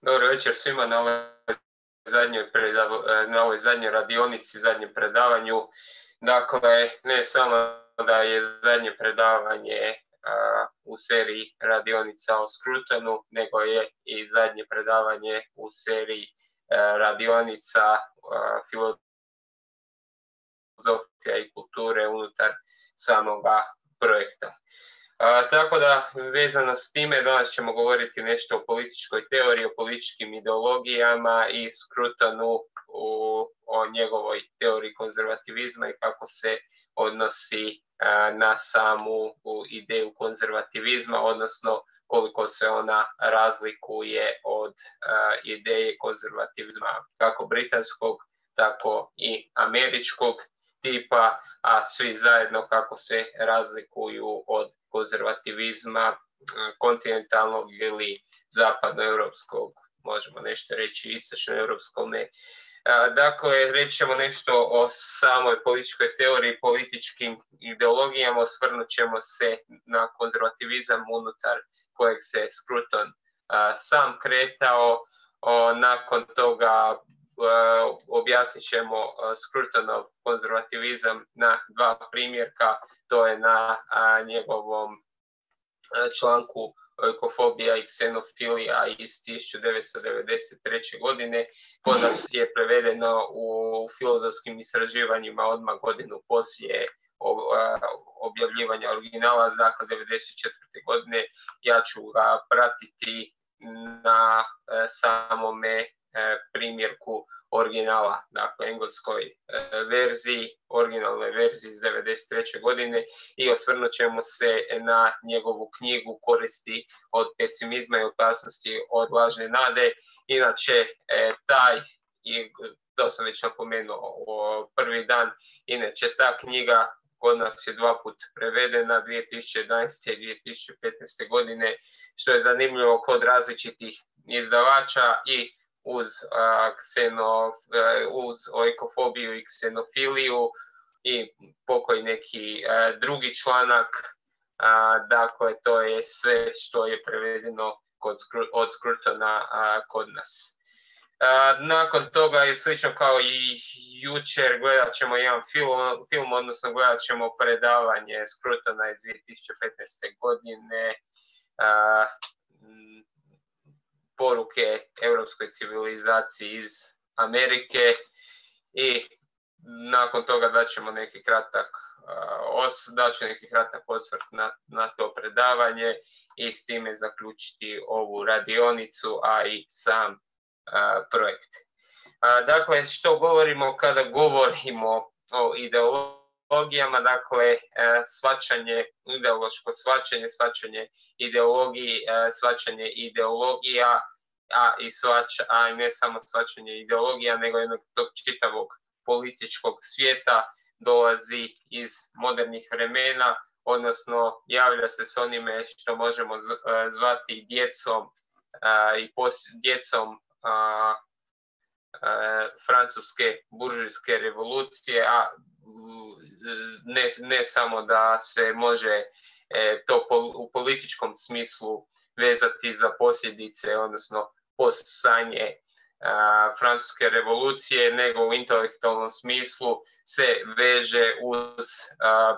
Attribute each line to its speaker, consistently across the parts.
Speaker 1: Dobro večer svima na ovoj zadnjoj radionici, zadnjem predavanju. Dakle, ne samo da je zadnje predavanje u seriji radionica o Scrutonu, nego je i zadnje predavanje u seriji radionica filozofija i kulture unutar samoga projekta. Tako da, vezano s time, danas ćemo govoriti nešto o političkoj teoriji, o političkim ideologijama i Scrutonu o njegovoj teoriji konzervativizma i kako se odnosi na samu ideju konzervativizma, odnosno koliko se ona razlikuje od ideje konzervativizma kako britanskog, tako i američkog tipa, a svi zajedno kako se razlikuju od konzervativizma kontinentalnog ili zapadnoeuropskog, možemo nešto reći istočnoeuropskome. Dakle, reći ćemo nešto o samoj političkoj teoriji, političkim ideologijama, osvrnut ćemo se na konzervativizam unutar kojeg se Scruton sam kretao. Nakon toga objasnit ćemo Scrutonov konzervativizam na dva primjerka, to je na njegovom članku Oikofobija i ksenofilija iz 1993. godine. Kod nas je prevedeno u filozofskim istraživanjima odmah godinu poslije objavljivanja originala, dakle 1994. godine. Ja ću ga pratiti na samome primjerku originala, dakle engleskoj verziji, originalnoj verziji iz 1993. godine i osvrnut ćemo se na njegovu knjigu Koristi od pesimizma i opasnosti od lažne nade. Inače, to sam već napomenuo prvi dan, inače ta knjiga kod nas je dva put prevedena, 2011. i 2015. godine, što je zanimljivo kod različitih izdavača i uz oikofobiju i ksenofiliju i pokoji neki drugi članak. Dakle, to je sve što je prevedeno od Scrutona kod nas. Nakon toga je slično kao i jučer, gledat ćemo jedan film, odnosno gledat ćemo predavanje Scrutona iz 2015. godine, poruke europskoj civilizaciji iz Amerike, i nakon toga daćemo neki kratak osvrt na to predavanje i s time zaključiti ovu radionicu, a i sam projekt. Dakle, što govorimo kada govorimo o ideologijama? Dakle, ideološko shvaćanje ideologiji, shvaćanje ideologija, a ne samo shvaćanje ideologija, nego jednog tog čitavog političkog svijeta dolazi iz modernih vremena, odnosno javlja se s onime što možemo zvati djecom francuske buržujske revolucije, a ne samo da se može to u političkom smislu vezati za posljedice, odnosno poststanje francuske revolucije, nego u intelektualnom smislu se veže uz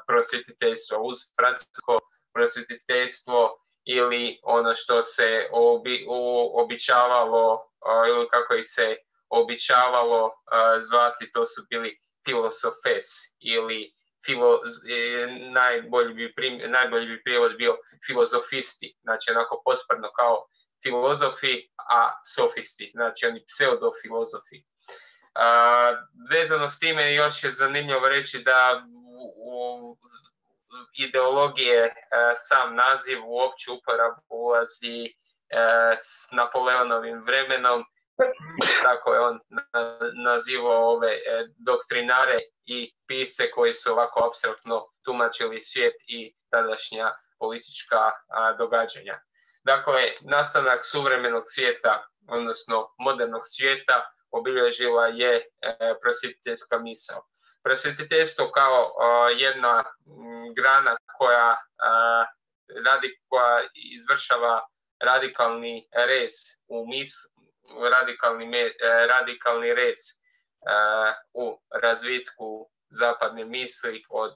Speaker 1: prosvjetiteljstvo, uz francusko prosvjetiteljstvo ili ono što se običavalo ili kako ih se običavalo zvati, to su bili filozofes ili najbolji bi prijevod bio filozofisti, znači onako posprdno kao filozofi, a sofisti, znači oni pseudofilozofi. Vezano s time još je zanimljivo reći da u ideologije sam naziv u opću uporabu ulazi s Napoleonovim vremenom, tako je on nazivao ove doktrinare i pisce koji su ovako apstraktno tumačili svijet i tadašnja politička događanja. Dakle, nastanak suvremenog svijeta, odnosno modernog svijeta, obilježila je prosvjetiteljska misao. Prosvjetiteljstvo kao jedna grana koja izvršava radikalni rez radikalni rez u razvitku zapadne misli od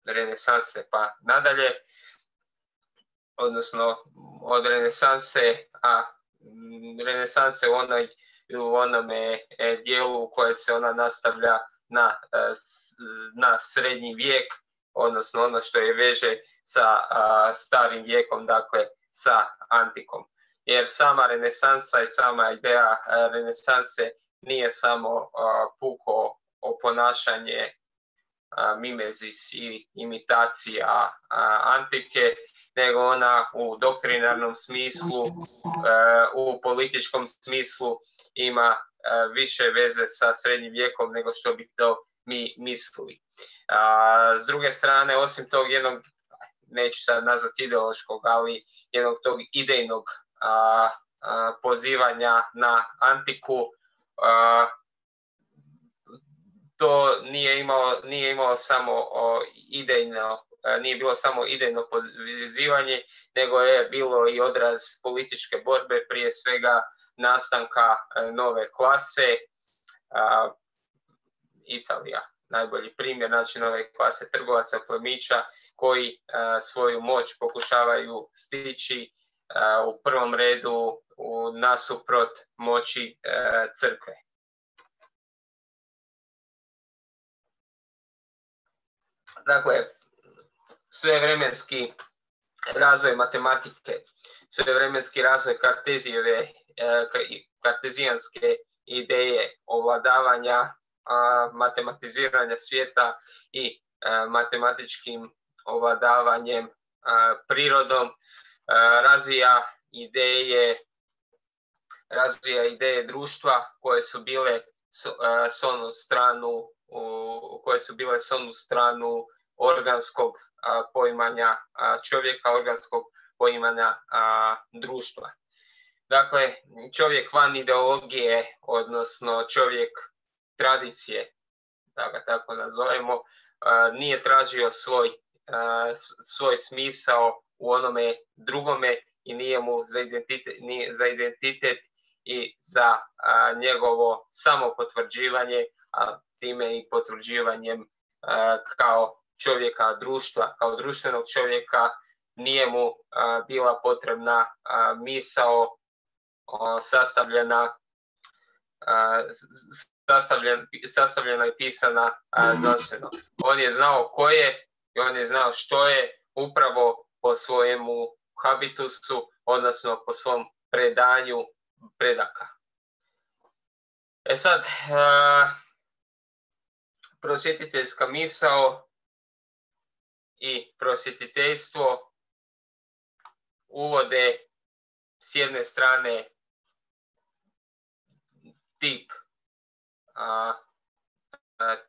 Speaker 1: renesanse pa nadalje, odnosno od renesanse, a renesanse u onome dijelu u kojem se ona nastavlja na srednji vijek, odnosno ono što je veže sa starim vijekom, dakle sa antikom. Jer sama renesansa i sama ideja renesanse nije samo puko oponašanje mimezis i imitacija antike, nego ona u doktrinarnom smislu, u političkom smislu ima više veze sa srednjim vijekom nego što bi to mi mislili. S druge strane, osim tog jednog, neću sad nazvati ideološkog, ali jednog tog idejnog pozivanja na antiku, to nije imalo samo nije bilo samo idejno pozivanje, nego je bilo i odraz političke borbe, prije svega nastanka nove klase. Italija, najbolji primjer, znači nove klase trgovaca, plemića koji svoju moć pokušavaju stići u prvom redu nasuprot moći crkve. Dakle, svevremenski razvoj matematike, svevremenski razvoj kartezijanske ideje ovladavanja, matematiziranja svijeta i matematičkim ovladavanjem prirodom, razvija ideje društva koje su bile s onu stranu organskog poimanja čovjeka, organskog poimanja društva. Dakle, čovjek van ideologije, odnosno čovjek tradicije, da ga tako nazovemo, nije tražio svoj smisao u onome drugome i nije mu za identitet i za njegovo samopotvrđivanje, a time i potvrđivanjem kao čovjeka društva, kao društvenog čovjeka, nije mu bila potrebna misao sastavljena i pisana znanstveno. On je znao ko je i on je znao što je upravo po svojemu habitusu, odnosno po svom predanju predaka. Sad, prosvjetiteljska misao i prosvjetiteljstvo uvode s jedne strane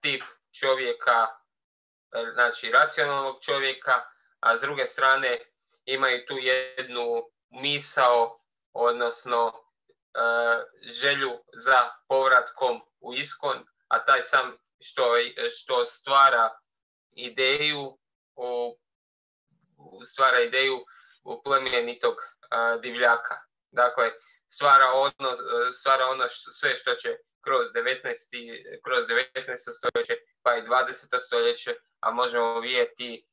Speaker 1: tip čovjeka, znači racionalnog čovjeka, a s druge strane imaju tu jednu misao, odnosno želju za povratkom u iskon, a taj sam što stvara ideju u plemenitog divljaka. Dakle, stvara ono sve što će kroz 19. stoljeće pa i 20. stoljeće, a možemo vidjeti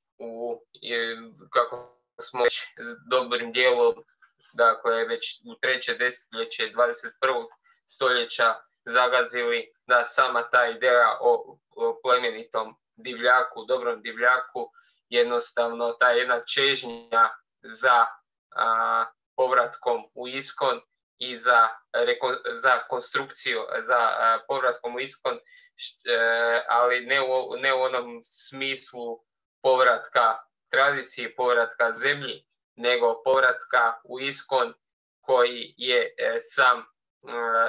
Speaker 1: kako smo već s dobrim dijelom, dakle već u treće desetljeće 21. stoljeća zagazili da sama ta ideja o plemenitom divljaku, dobrom divljaku, jednostavno ta jedna čežnja za povratkom u iskon i za konstrukciju, za povratkom u iskon, ali ne u onom smislu povratka tradiciji, povratka zemlji, nego povratka u iskon koji je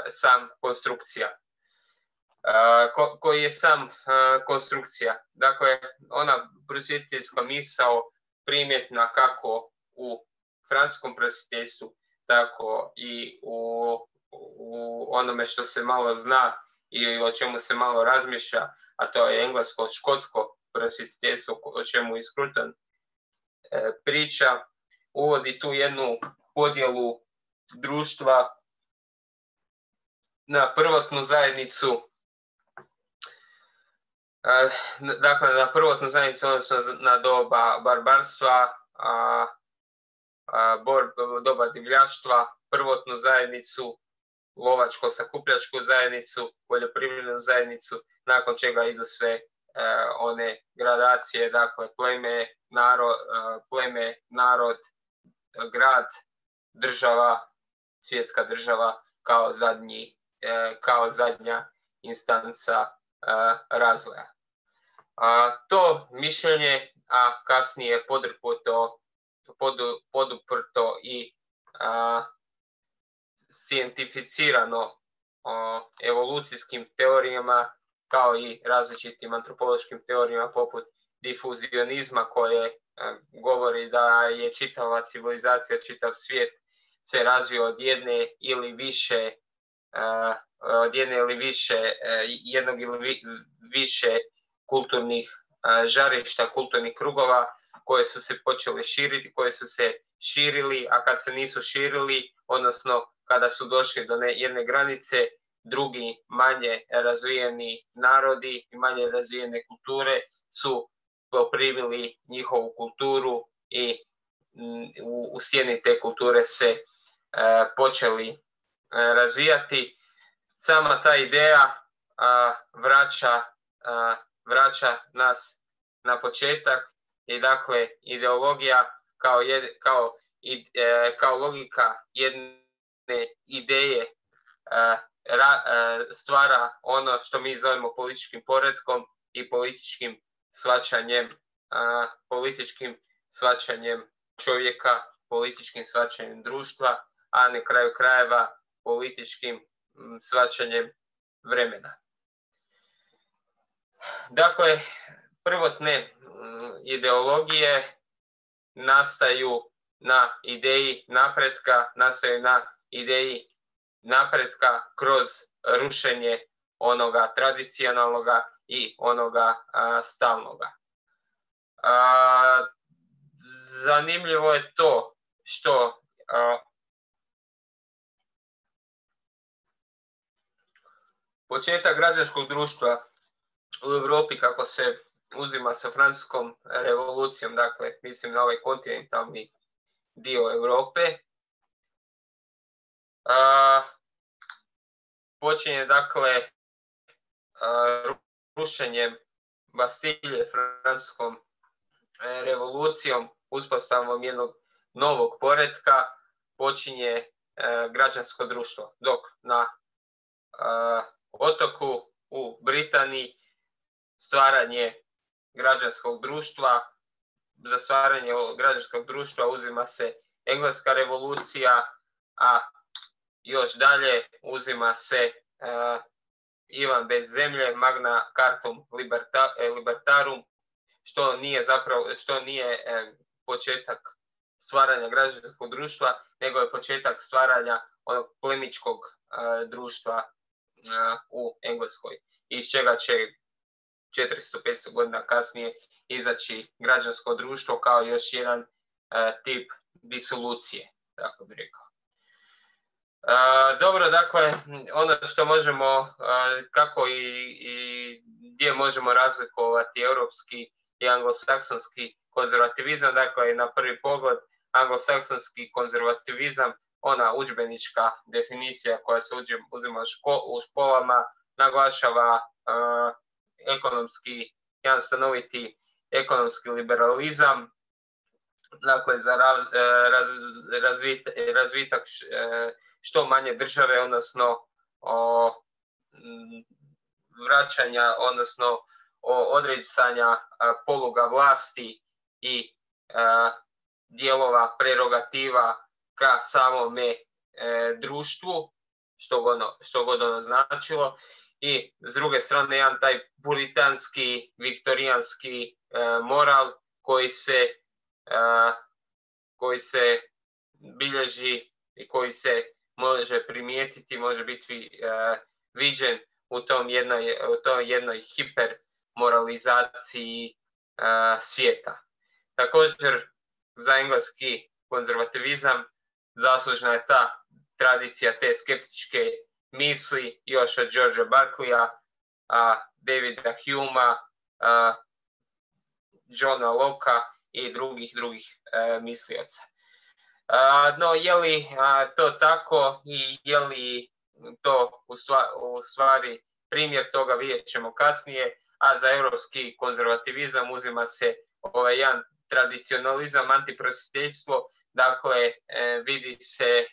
Speaker 1: sam konstrukcija. Koji je sam konstrukcija. Dakle, ona prosvjetiteljska misao primjetna kako u francuskom prosvjetiteljstvu, tako i u onome što se malo zna i o čemu se malo razmišlja, a to je englesko-škotsko prosvjetiteljstvo, o čemu i Scruton priča, uvodi tu jednu podjelu društva na prvotnu zajednicu, odnosno na doba barbarstva, doba divljaštva, prvotnu zajednicu, lovačko-sakupljačku zajednicu, poljoprivrednu zajednicu, nakon čega idu sve one gradacije, dakle pleme, narod, grad, država, svjetska država kao zadnja instanca razvoja. To mišljenje, a kasnije poduprto i scientificirano evolucijskim teorijama, kao i različitim antropološkim teorijama poput difuzionizma, koje govori da je čitava civilizacija, čitav svijet se razvio od jednog ili više kulturnih žarišta, kulturnih krugova koje su se počele širiti, koje su se širili, a kad se nisu širili, odnosno kada su došli do jedne granice, drugi manje razvijeni narodi i manje razvijene kulture su poprimili njihovu kulturu i u sjeni te kulture se počeli razvijati. Sama ta ideja vraća nas na početak i dakle ideologija kao logika jedne ideje stvara ono što mi zovemo političkim poretkom i političkim shvaćanjem čovjeka, političkim shvaćanjem društva, a na kraju krajeva političkim shvaćanjem vremena. Dakle, prvotne ideologije nastaju na ideji napretka kroz rušenje onoga tradicionalnoga i onoga stalnoga. Zanimljivo je to što početak građanskog društva u Europi, kako se uzima sa Francuskom revolucijom, dakle mislim na ovaj kontinentalni dio Europe, počinje dakle rušenjem Bastilje, Francuskom revolucijom, uspostavom jednog novog poretka, počinje građansko društvo, dok na otoku u Britaniji stvaranje građanskog društva, za stvaranje građanskog društva uzima se Engleska revolucija, a još dalje uzima se Ivan bez zemlje, Magna Cartum Libertarum, što nije početak stvaranja građanskog društva, nego je početak stvaranja onog plemičkog društva u Engleskoj, iz čega će 400-500 godina kasnije izaći građansko društvo kao još jedan tip disolucije, tako bih rekao. Dobro, dakle, ono što možemo, kako i gdje možemo razlikovati europski i anglosaksonski konzervativizam, dakle, na prvi pogled, anglosaksonski konzervativizam, ona udžbenička definicija koja se uzima u školama, naglašava jedan stanoviti ekonomski liberalizam, dakle za razvitak što manje države, odnosno vraćanja, odnosno odricanja poluga vlasti i dijelova prerogativa ka samome društvu, što god ono značilo. I s druge strane jedan taj puritanski, viktorijanski moral koji se bilježi i koji se može primijetiti, može biti viđen u tom jednoj hipermoralizaciji svijeta. Također za engleski konzervativizam zaslužna je ta tradicija te skeptičke misli još od Georgea Berkeleya, Davida Humea, Johna Locke i drugih mislioca. No, je li to tako i je li to u stvari primjer toga, vidjet ćemo kasnije, a za europski konzervativizam uzima se jedan tradicionalizam, antiprosvjetiteljstvo, dakle vidi se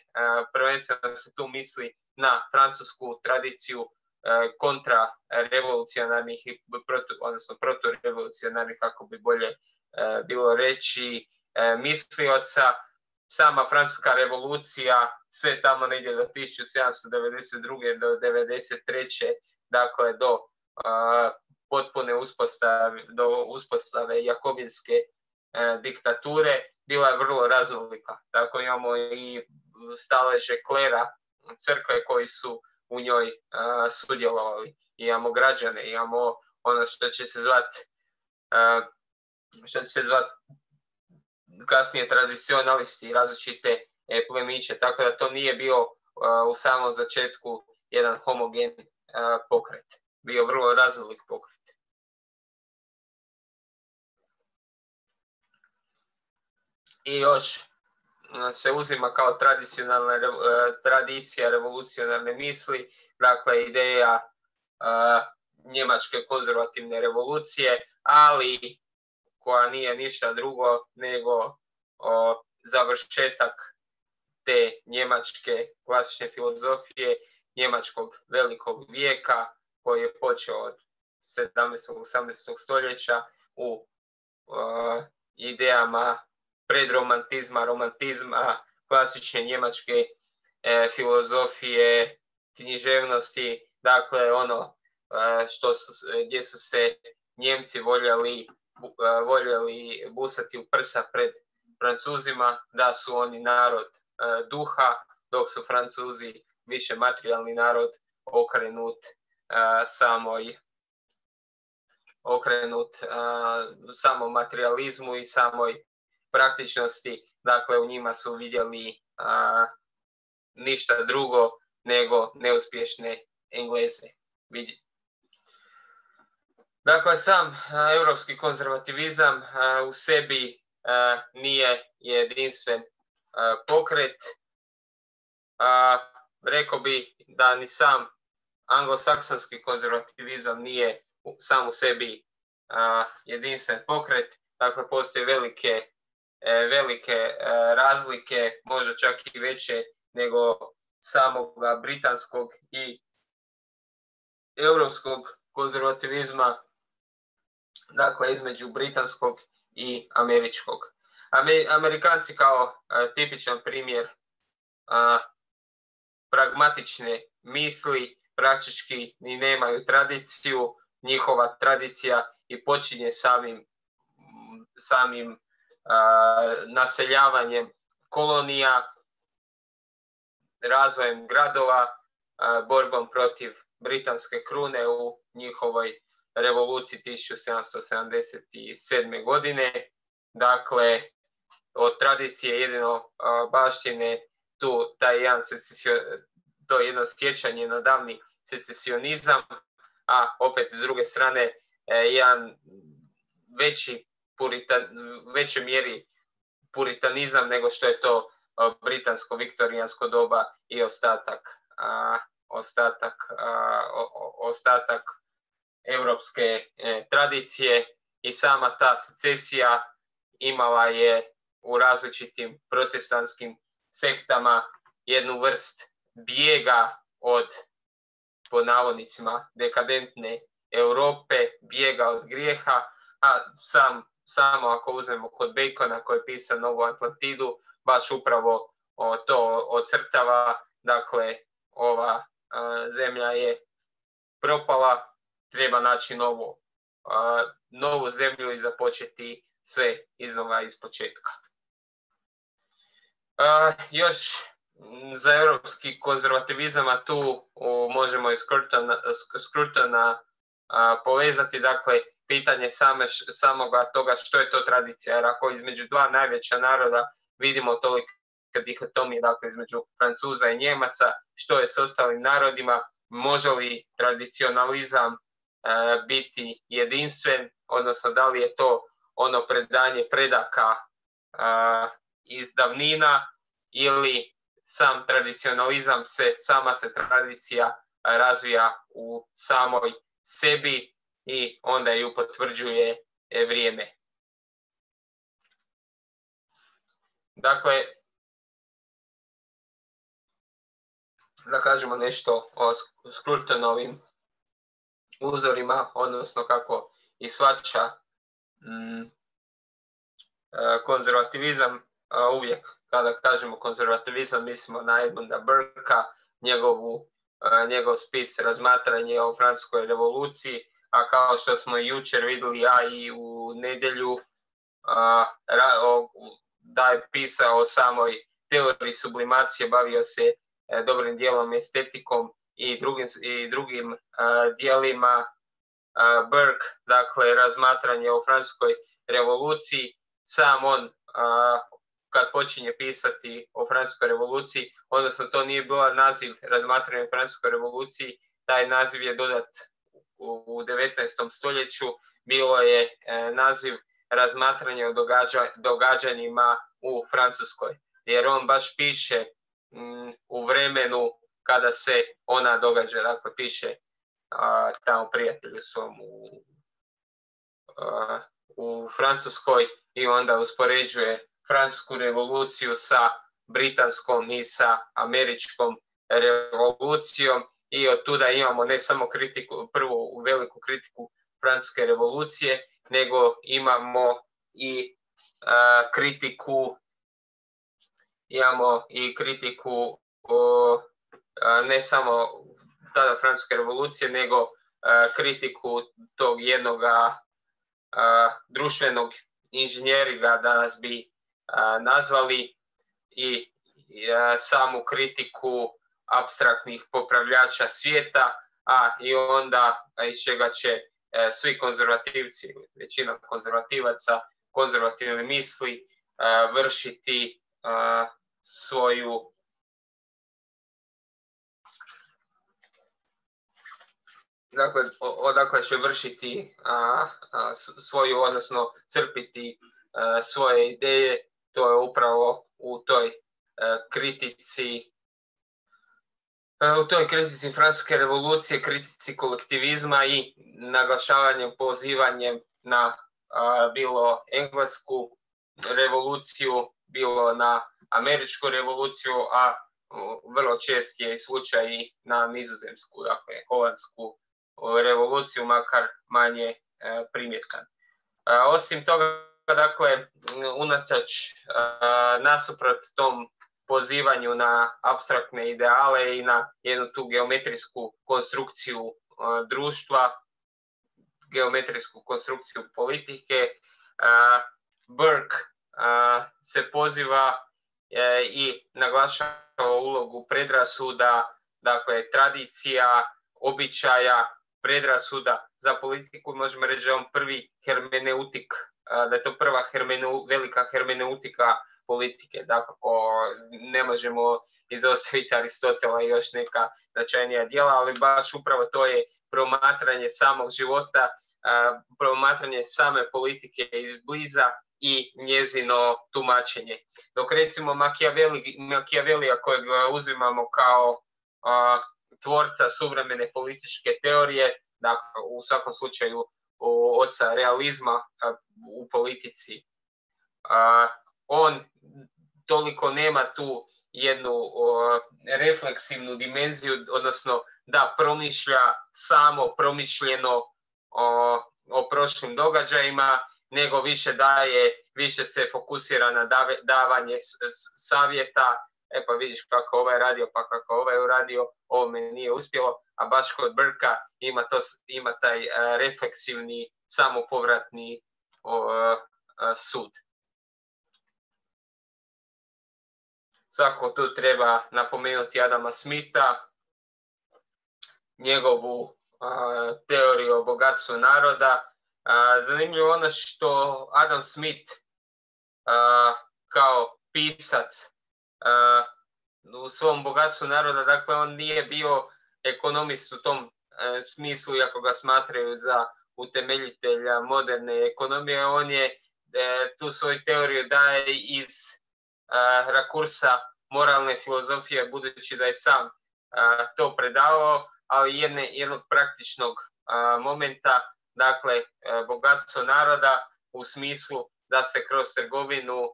Speaker 1: prvenstveno da se tu misli na francusku tradiciju kontrarevolucionarnih, odnosno proturevolucionarnih, kako bi bolje bilo reći, mislioca. Sama francuska revolucija, sve tamo negdje do 1792. do 93. dakle do potpune uspostave jakobinske diktature, bila je vrlo raznolika. Tako imamo i staleže klera crkve koji su u njoj sudjelovali. Imamo građane, imamo ono što će se zvati kasnije tradicionalisti, različite plemiće, tako da to nije bio u samom začetku jedan homogen pokret. Bio vrlo raznolik pokret. I još se uzima kao tradicionalna tradicija revolucionarne misli, dakle ideja njemačke konzervativne revolucije, ali koja nije ništa drugo nego završetak te njemačke klasične filozofije, njemačkog velikog vijeka koji je počeo od 17. 18. stoljeća u idejama predromantizma, romantizma, klasične njemačke filozofije, književnosti, dakle ono gdje su se Njemci voljeli busati u prsa pred Francuzima, da su oni narod duha, dok su Francuzi više materijalni narod, okrenut samom materializmu i samoj praktičnosti. Dakle, u njima su vidjeli ništa drugo nego neuspješne Engleze. Dakle, sam europski konzervativizam u sebi nije jedinstven pokret. Rekao bi da ni sam anglosaksonski konzervativizam nije sam u sebi jedinstven pokret. Dakle, postoje velike razlike, možda čak i veće nego samog britanskog i europskog konzervativizma, dakle između britanskog i američkog. Amerikanci kao tipičan primjer pragmatične misli praktički ni nemaju tradiciju, njihova tradicija i počinje samim naseljavanjem kolonija, razvojem gradova, borbom protiv britanske krune u njihovoj revoluciji 1777. godine. Dakle, od tradicije jedino baštine to jedno sjećanje na davni secesionizam, a opet s druge strane jedan većoj mjeri puritanizam nego što je to britansko-viktorijansko doba i ostatak europske tradicije. I sama ta secesija imala je u različitim protestantskim sektama jednu vrst bijega od, po navodnicima, dekadentne Europe, bijega od grijeha, a samo ako uzmemo kod Bacona koji je pisao Novu Atlantidu, baš upravo to ocrtava. Dakle, ova zemlja je propala, treba naći novu zemlju i započeti sve iznova iz početka. Još za europski konzervativizam, a tu možemo iz Scrutona povezati, dakle, pitanje samoga toga što je to tradicija, jer ako između dva najveća naroda vidimo tolike dihotomije, dakle, između Francuza i Njemaca, što je s ostalim narodima, može li tradicionalizam biti jedinstven, odnosno da li je to ono predanje predaka iz davnina ili sam tradicionalizam, sama se tradicija razvija u samoj sebi i onda ju potvrđuje vrijeme. Dakle, da kažemo nešto o Scrutonovim uzorima, odnosno kako i shvaća konzervativizam. Uvijek kada kažemo konzervativizam mislimo na Edmunda Burkea, njegov spis razmatranje o francuskoj revoluciji, a kao što smo jučer vidjeli, a i u nedjelju, da je pisao o samoj teoriji sublimacije, bavio se dobrim dijelom estetikom i drugim dijelima. Burke, dakle, razmatranje o francuskoj revoluciji, sam on kad počinje pisati o francuskoj revoluciji, odnosno to nije bio naziv razmatranja o francuskoj revoluciji, taj naziv je dodat u 19. stoljeću, bilo je naziv razmatranja o događanjima u Francuskoj, jer on baš piše u vremenu kada se ona događa, dakle piše tamo prijatelju svom u Francuskoj i onda uspoređuje francusku revoluciju sa britanskom i sa američkom revolucijom i od tuda imamo ne samo kritiku, prvu veliku kritiku francuske revolucije, nego imamo i kritiku ne samo tada francuske revolucije, nego kritiku tog jednoga društvenog inženjeringa, danas bi nazvali, i samu kritiku apstraktnih popravljača svijeta, a i onda iz čega će svi konzervativci, većina konzervativaca, konzervativne misli vršiti svoju odakle će vršiti svoju, odnosno crpiti svoje ideje. To je upravo u toj kritici francuske revolucije, kritici kolektivizma i naglašavanjem, pozivanjem na bilo englesku revoluciju, bilo na američku revoluciju, a vrlo čest je i slučaj i na nizozemsku, dakle holandsku revoluciju, makar manje primjetan. Osim toga, dakle, unatoč nasuprot tom pozivanju na apstraktne ideale i na jednu tu geometrijsku konstrukciju društva, geometrijsku konstrukciju politike, Burke se poziva i naglašava ulogu predrasuda, dakle tradicija, običaja, predrasuda za politiku. Možemo reći da je on prvi hermeneutik, da je to prva velika hermeneutika politike. Dakle, ne možemo izostaviti Aristotela i još neka značajnija djela, ali baš upravo to je promatranje samog života, promatranje same politike izbliza i njezino tumačenje. Dok recimo Machiavellija, kojeg uzimamo kao tvorca suvremene političke teorije, dakle u svakom slučaju oca realizma u politici, on toliko nema tu jednu refleksivnu dimenziju, odnosno da promišlja samo promišljeno o prošlim događajima, nego više se fokusira na davanje savjeta. Pa vidiš kako ovaj radio, pa kako ovaj uradio, ovo me nije uspjelo, a baš kod Burkea ima taj refleksivni, samopovratni sud. Svako tu treba napomenuti Adama Smitha, njegovu teoriju o bogatstvu naroda. Zanimljivo ono što Adam Smith kao pisac u svom bogatstvu naroda, dakle on nije bio ekonomist u tom smislu, iako ga smatraju za utemeljitelja moderne ekonomije, on je tu svoju teoriju daje iz rakursa moralne filozofije, budući da je sam to predavao, ali jednog praktičnog momenta, dakle bogatstvo naroda u smislu da se kroz trgovinu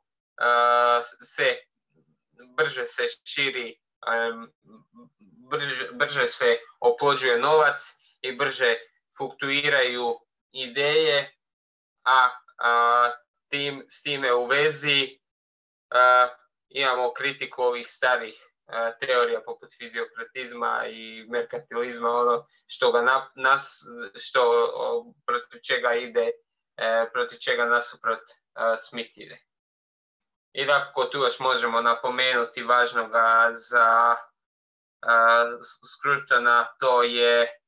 Speaker 1: brže se širi, brže se oplođuje novac i brže fluktuiraju ideje, a s time u vezi imamo kritiku ovih starih teorija poput fiziokratizma i merkantilizma, ono protiv čega ide, protiv čega nasuprot Smith ide. I tako tu još možemo napomenuti važnoga za Scrutona, to je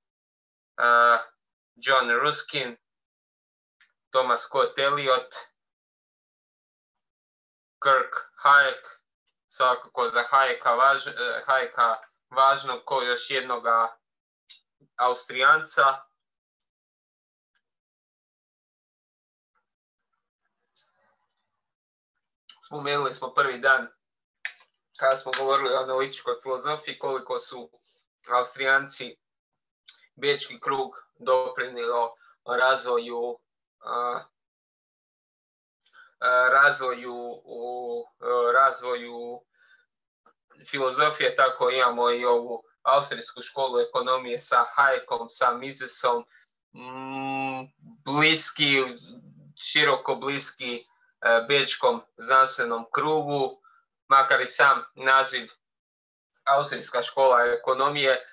Speaker 1: John Ruskin, Thomas Scott Eliot, Kirk Hayek, svakako za Hayeka važno ko još jednoga Austrijanca. Spomenuli smo prvi dan kada smo govorili o analitičkoj filozofiji, koliko su Austrijanci Bečki krug doprinijelo razvoju filozofije, tako imamo i ovu austrijsku školu ekonomije sa Hayekom, sa Misesom, široko bliski Bečkom znanstvenom krugu, makar i sam naziv austrijska škola ekonomije,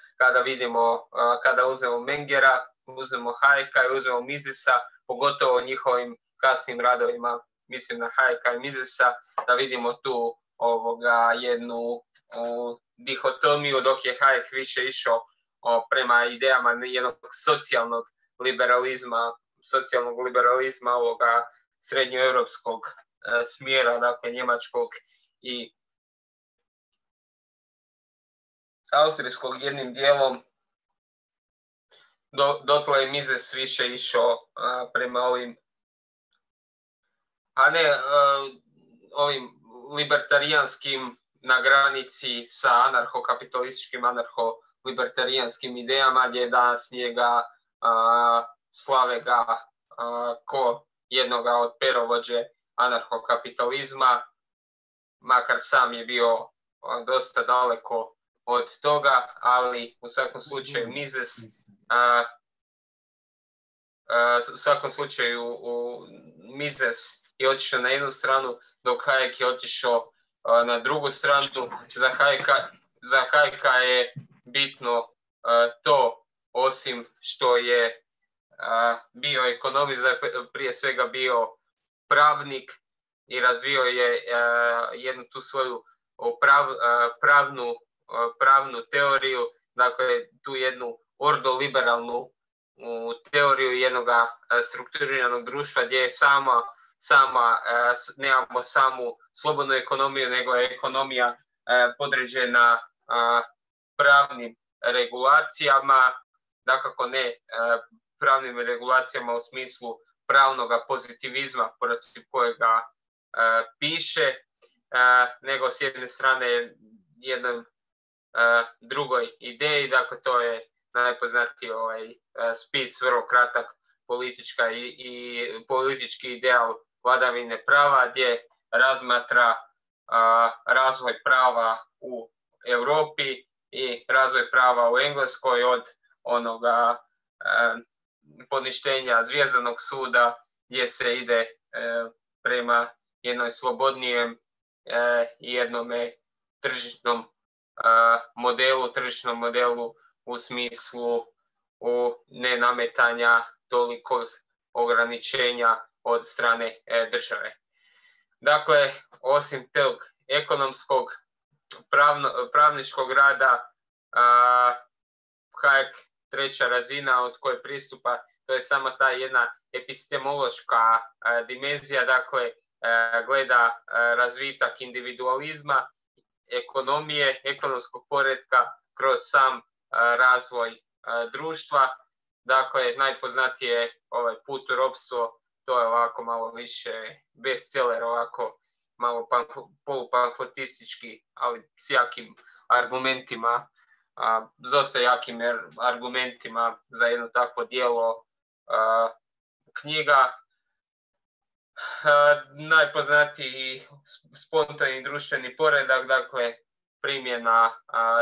Speaker 1: kada uzmemo Mengera, uzmemo Hayeka i uzmemo Misesa, pogotovo njihovim kasnim radovima, mislim na Hayeka i Misesa, da vidimo tu jednu dihotomiju, dok je Hayek više išao prema idejama jednog socijalnog liberalizma ovoga srednjoeuropskog smjera, dakle njemačkog i austrijskog jednim dijelom, dotle je Mises više išao prema ovim libertarijanskim na granici sa anarhokapitalističkim, anarholibertarijanskim idejama, gdje danas njega slave ga ko jednoga od perovođe anarhokapitalizma, makar sam je bio dosta daleko od toga, ali u svakom slučaju Mises je otišao na jednu stranu, dok Hayek je otišao na drugu stranu. Za Hayeka je bitno to, osim što je bio ekonomist, prije svega bio pravnik i razvio je jednu tu svoju pravnu teoriju, dakle tu jednu ordoliberalnu teoriju jednog strukturiranog društva, gdje je nemamo samu slobodnu ekonomiju, nego je ekonomija podređena pravnim regulacijama, dakako ne pravnim regulacijama u smislu pravnog pozitivizma protiv kojega piše, nego s jedne strane jednoj drugoj ideji, dakle to je najpoznatiji spis, vrlo kratak, politički ideal vladavine prava, gdje razmatra razvoj prava u Europi i razvoj prava u Engleskoj, od onoga poništenja zvjezdanog suda, gdje se ide prema jednoj slobodnijem i jednome tržišnom modelu u smislu nenametanja toliko ograničenja od strane države. Dakle, osim tog ekonomskog pravničkog rada, Hayek treća razina od koje pristupa, to je sama ta jedna epistemološka dimenzija, dakle gleda razvitak individualizma ekonomije, ekonomskog poretka kroz sam razvoj društva. Dakle, najpoznatije je ovaj Put u ropstvo, to je ovako malo više bestseller, ovako malo polupamfletistički, ali s jakim argumentima, dosta jakim argumentima za jedno takvo djelo knjiga. Najpoznatiji spontani društveni poredak, dakle primjena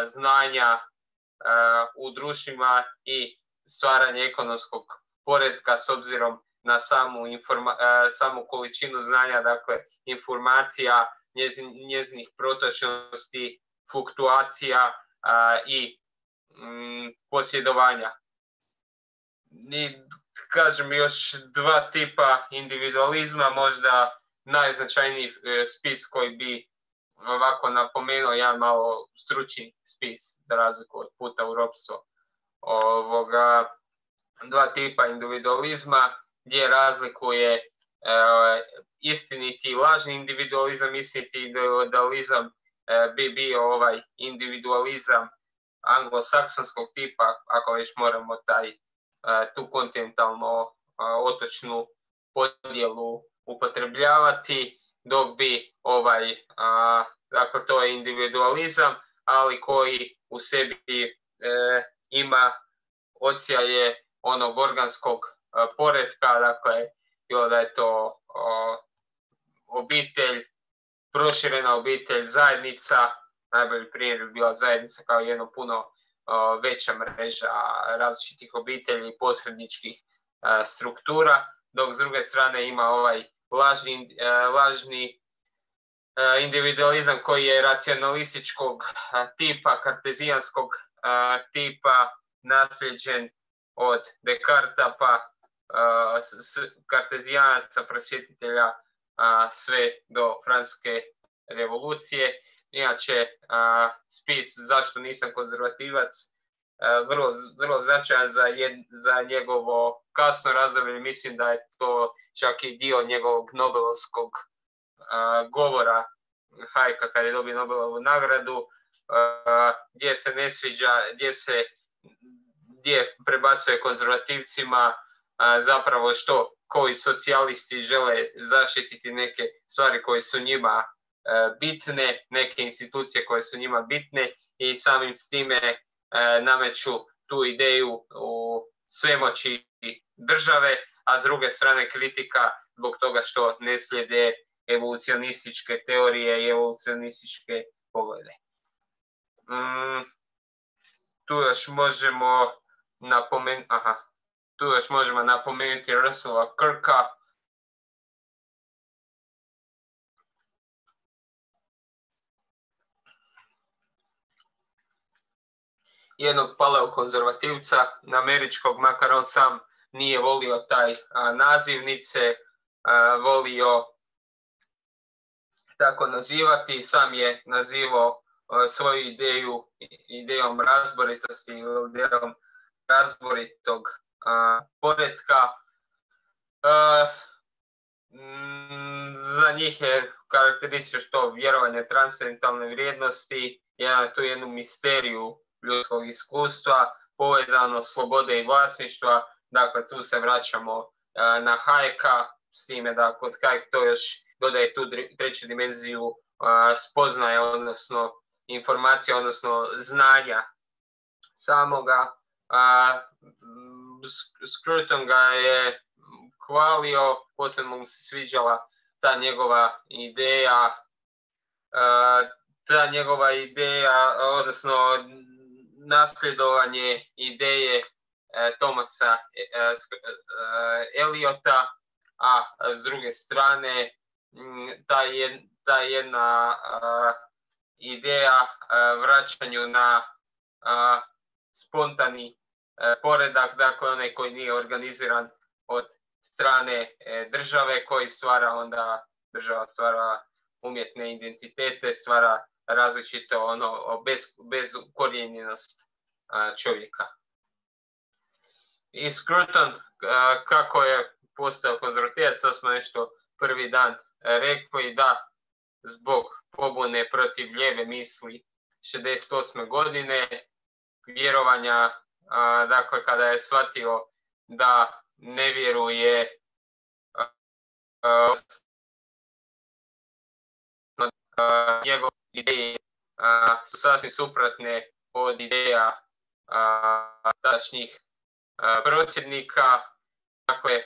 Speaker 1: znanja u društvima i stvaranje ekonomskog poretka s obzirom na samu količinu znanja, dakle informacija, njezinih protočnosti, fluktuacija i posjedovanja. I kažem još dva tipa individualizma, možda najznačajniji spis koji bi ovako napomenuo, jedan malo stručni spis za razliku od Puta u ropstvo. Dva tipa individualizma gdje razlikuje istiniti i lažni individualizam. Istiniti individualizam bi bio ovaj individualizam anglosaksonskog tipa, ako već moramo tu kontinentalno otočnu podjelu upotrebljavati, dok bi dakle to je individualizam, ali koji u sebi ima odsjaje onog organskog poretka, dakle bilo da je to obitelj, proširena obitelj, zajednica. Najbolji primjer bi bila zajednica kao jedno puno veća mreža različitih obitelji i posredničkih struktura, dok s druge strane ima ovaj lažni individualizam koji je racionalističkog tipa, kartezijanskog tipa, nasljeđen od Descartesa pa kartezijanaca, prosvjetitelja, sve do Francuske revolucije. Inače, spis Zašto nisam konzervativac, vrlo značajan za njegovo kasno razdoblje. Mislim da je to čak i dio njegovog Nobelovskog govora Hayeka kad je dobio Nobelovu nagradu, gdje se ne sviđa, gdje prebacuje konzervativcima zapravo koji socijalisti žele zaštititi neke stvari koje su njima bitne, neke institucije koje su njima bitne i samim s time nameću tu ideju u svemoći države, a s druge strane kritika zbog toga što ne slijede evolucionističke teorije i evolucionističke poglede. Tu još možemo napomenuti Russella Kirka, jednog paleokonzervativca američkog, makar on sam nije volio taj nazivnice, volio tako nazivati, sam je nazivao svoju idejom razboritosti, idejom razboritog poretka. Za njih je karakteristično što vjerovanje transcendentalne vrijednosti, tu jednu misteriju ljudskog iskustva, povezano slobode i vlasništva. Dakle, tu se vraćamo na Hayeka, s time da kod Hayek to još dodaje tu treću dimenziju spoznaje, odnosno informacija, odnosno znanja samoga. Scruton ga je hvalio, posebno mu se sviđala ta njegova ideja, odnosno nasljedovanje ideje Thomasa Eliota, a s druge strane ta jedna ideja vraćanju na spontani poredak, dakle onaj koji nije organiziran od strane države, koji država stvara umjetne identitete, stvara različito bez ukorijenjenost čovjeka. I Scruton, kako je postao konzervativac, sad smo nešto prvi dan rekli, da zbog pobune protiv lijeve misli 68. godine, vjerovanja, dakle kada je shvatio da ne vjeruje njegove ideje su sasvim suprotne od ideja tadašnjih prosvjednika, dakle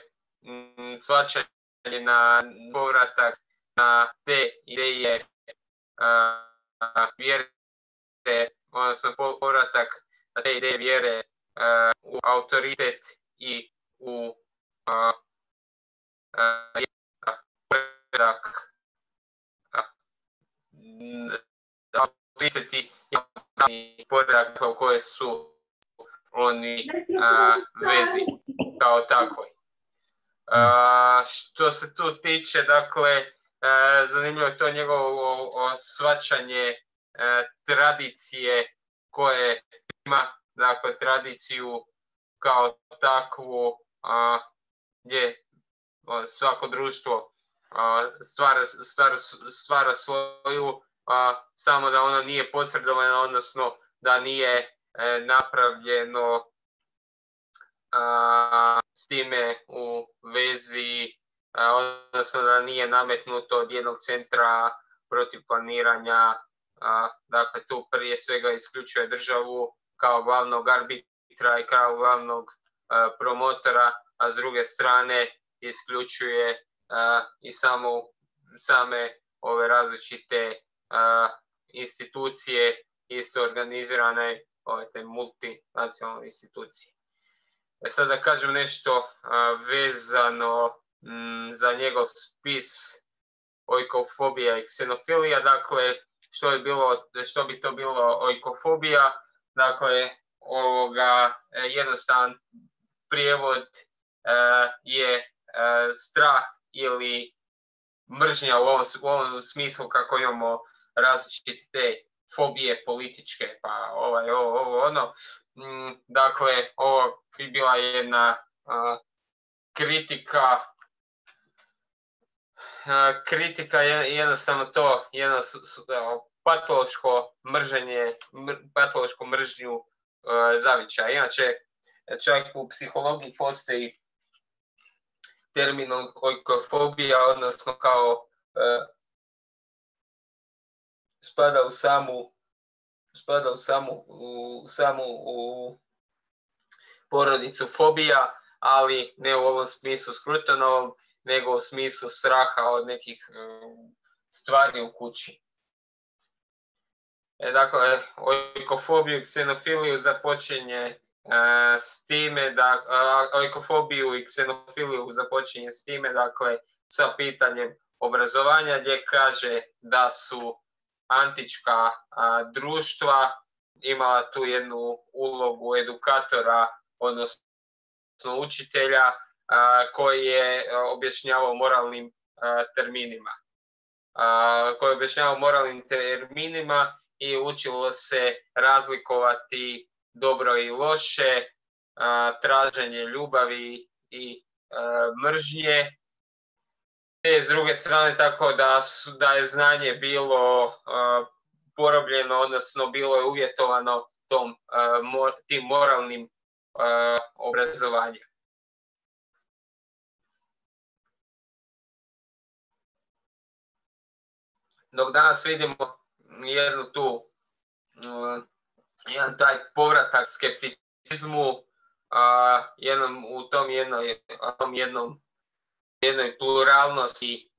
Speaker 1: shvaćanje na povratak na te ideje vjere, odnosno povratak na te ideje vjere u autoritet i u poredak autoritet i poredak u koje su oni vezi kao takvoj. Što se tu tiče, dakle, zanimljivo je to njegovo shvaćanje tradicije koje ima, dakle, tradiciju kao takvu gdje svako društvo stvara svoju, samo da ono nije posredovano, odnosno da nije napravljeno s time u vezi, odnosno da nije nametnuto od jednog centra protiv planiranja. Dakle, tu prije svega isključuje državu kao glavnog arbitra i kao glavnog promotora, a s druge strane isključuje i same ove različite institucije, isto organizirane te multinacionalne institucije. Sad da kažem nešto vezano za njegov spis ojkofobija i ksenofilija. Dakle, što bi to bilo ojkofobija? Dakle, jednostavan prijevod je strah ili mržnja u ovom smislu kako imamo različite te fobije političke, pa ono. Dakle, ovo bi bila jedna kritika jednostavno to, jedno patološku mržnju zavičaja. Inače, čak u psihologiji postoji termin ojkofobija, odnosno kao spada u samu porodicu fobija, ali ne u ovom smislu Scrutonovom, nego u smislu straha od nekih stvari u kući. Dakle, ojkofobiju i ksenofiliju započinje s time da ojkofobiju i ksenofiliju započinje s time, dakle, sa pitanjem obrazovanja, gdje kaže da su antička društva imala tu jednu ulogu edukatora, odnosno učitelja, koji je objašnjavao moralnim terminima i učilo se razlikovati dobro i loše, traženje ljubavi i mržnje. Te s druge strane tako da je znanje bilo porobljeno, odnosno bilo je uvjetovano tim moralnim obrazovanjem. Dok danas vidimo jedan taj povratak skepticizmu, jednoj pluralnosti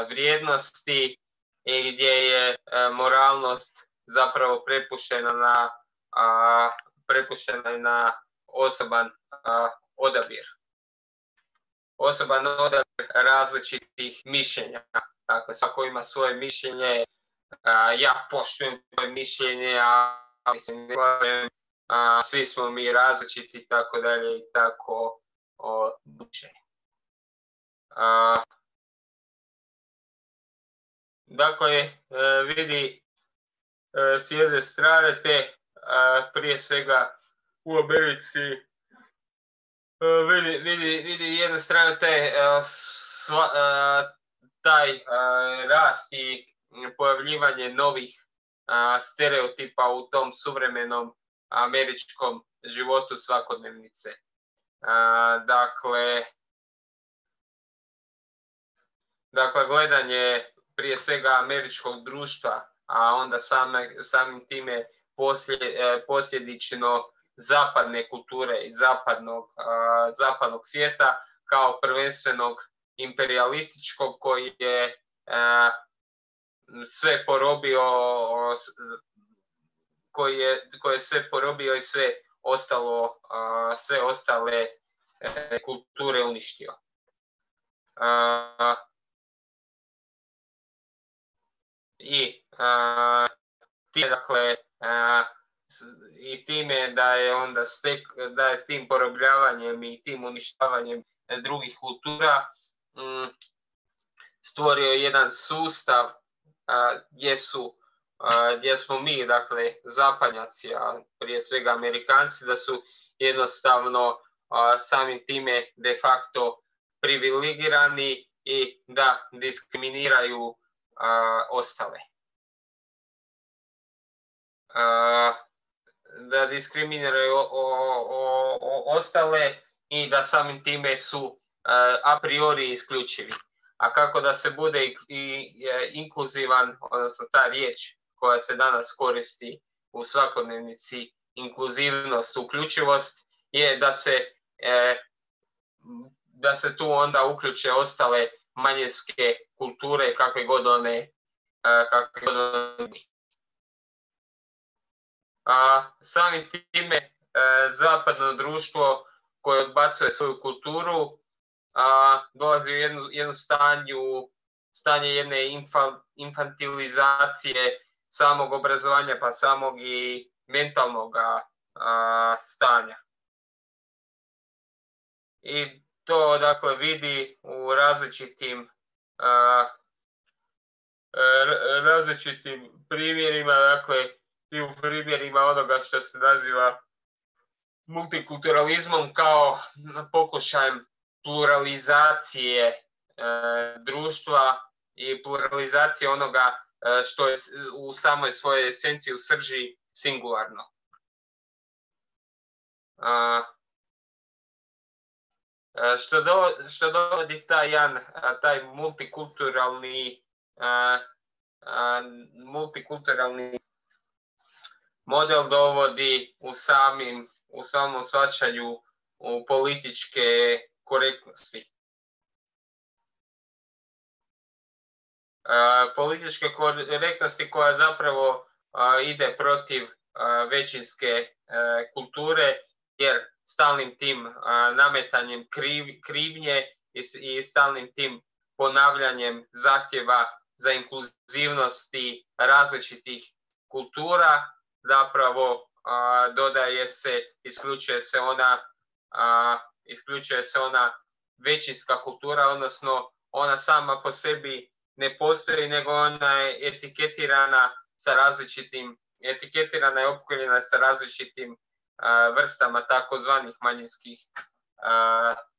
Speaker 1: vrijednosti, i gdje je moralnost zapravo prepuštena na osoban odabir. Osoban odabir različitih mišljenja. Dakle, svako ima svoje mišljenje, ja poštujem svoje mišljenje, ali se ne slažem, svi smo mi različiti, tako dalje i tako duže. Dakle, vidi s jedne strane te, prije svega u Americi, vidi jedne strane taj rast i pojavljivanje novih stereotipa u tom suvremenom američkom životu svakodnevnice. Dakle, gledanje prije svega američkog društva, a onda samim time posljedično zapadne kulture i zapadnog svijeta kao prvenstvenog imperialističkog koji je sve porobio, koji je sve porobio i sve ostale kulture uništio. I time da je onda da je tim porobljavanjem i tim uništavanjem drugih kultura stvorio jedan sustav gdje smo mi, dakle, zapadnjaci, a prije svega Amerikanci, da su jednostavno samim time de facto privilegirani i da diskriminiraju ostale. Da diskriminiraju ostale i da samim time su a priori isključivi. A kako da se bude inkluzivan, odnosno ta riječ koja se danas koristi u svakodnevnici, inkluzivnost, uključivost, je da se tu onda uključe ostale manjinske kulture, kakve god one. Samim time zapadno društvo koje odbacuje svoju kulturu dolazi u jedno stanje jedne infantilizacije samog obrazovanja, pa samog i mentalnog stanja. I to, dakle, vidi u različitim primjerima, dakle, i u primjerima onoga što se naziva multikulturalizmom kao pokušajem pluralizacije društva i pluralizacije onoga što je u samoj svojoj esenciji, u srži, singularno. Što dovodi taj multikulturalni model dovodi u samom shvaćanju u političke korektnosti. Političke korektnosti koja zapravo ide protiv većinske kulture, jer stalnim tim nametanjem krivnje i stalnim tim ponavljanjem zahtjeva za inkluzivnosti različitih kultura, zapravo isključuje se ona većinska kultura, odnosno ona sama po sebi ne postoji, nego ona je etiketirana i opkoljena sa različitim vrstama takozvanih manjinskih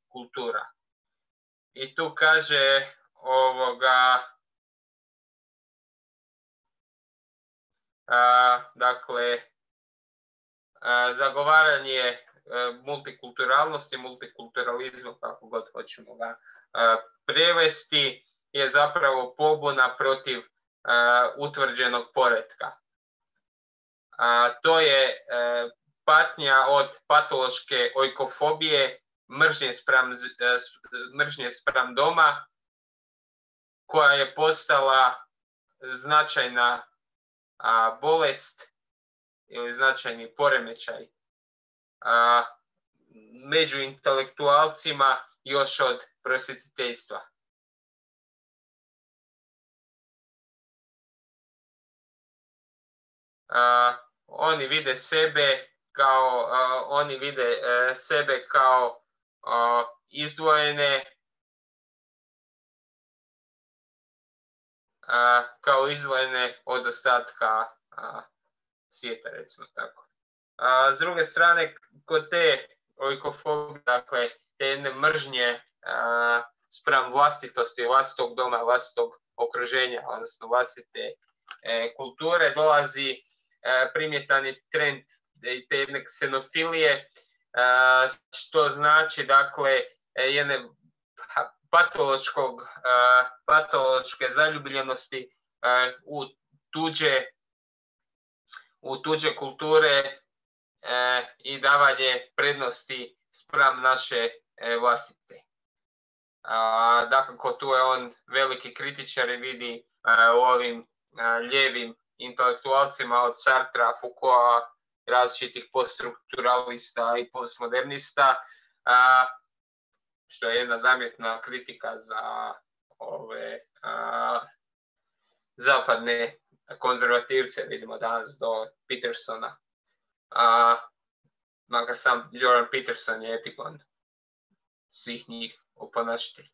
Speaker 1: kultura. I tu kaže zagovaranje multikulturalnosti, multikulturalizma, kako god hoćemo ga prevesti, je zapravo pobuna protiv utvrđenog poretka. To je patnja od patološke ojkofobije, mržnje spram doma, koja je postala značajna bolest ili značajni poremećaj među intelektualcima još od prosvjetiteljstva. Oni vide sebe kao izdvojene, od ostatka svijeta, recimo tako. S druge strane, kod te ojkofobije, dakle, te jedne mržnje spram vlastitosti, vlastitog doma, vlastitog okruženja, odnosno vlastite kulture, dolazi primjetan je trend te jedne ksenofilije, što znači dakle jedne patološke zaljubljenosti u tuđe kulture i davanje prednosti spram naše vlastite. Dakako tu je on veliki kritičar i vidi u ovim lijevim intelektualcima od Sartra, Foucaulta, različitih poststrukturalista i postmodernista, što je jedna zamjetna kritika za ove zapadne konzervativce, vidimo danas do Petersona. Makar sam Jordan Peterson je epigon svih njih oponašitelj.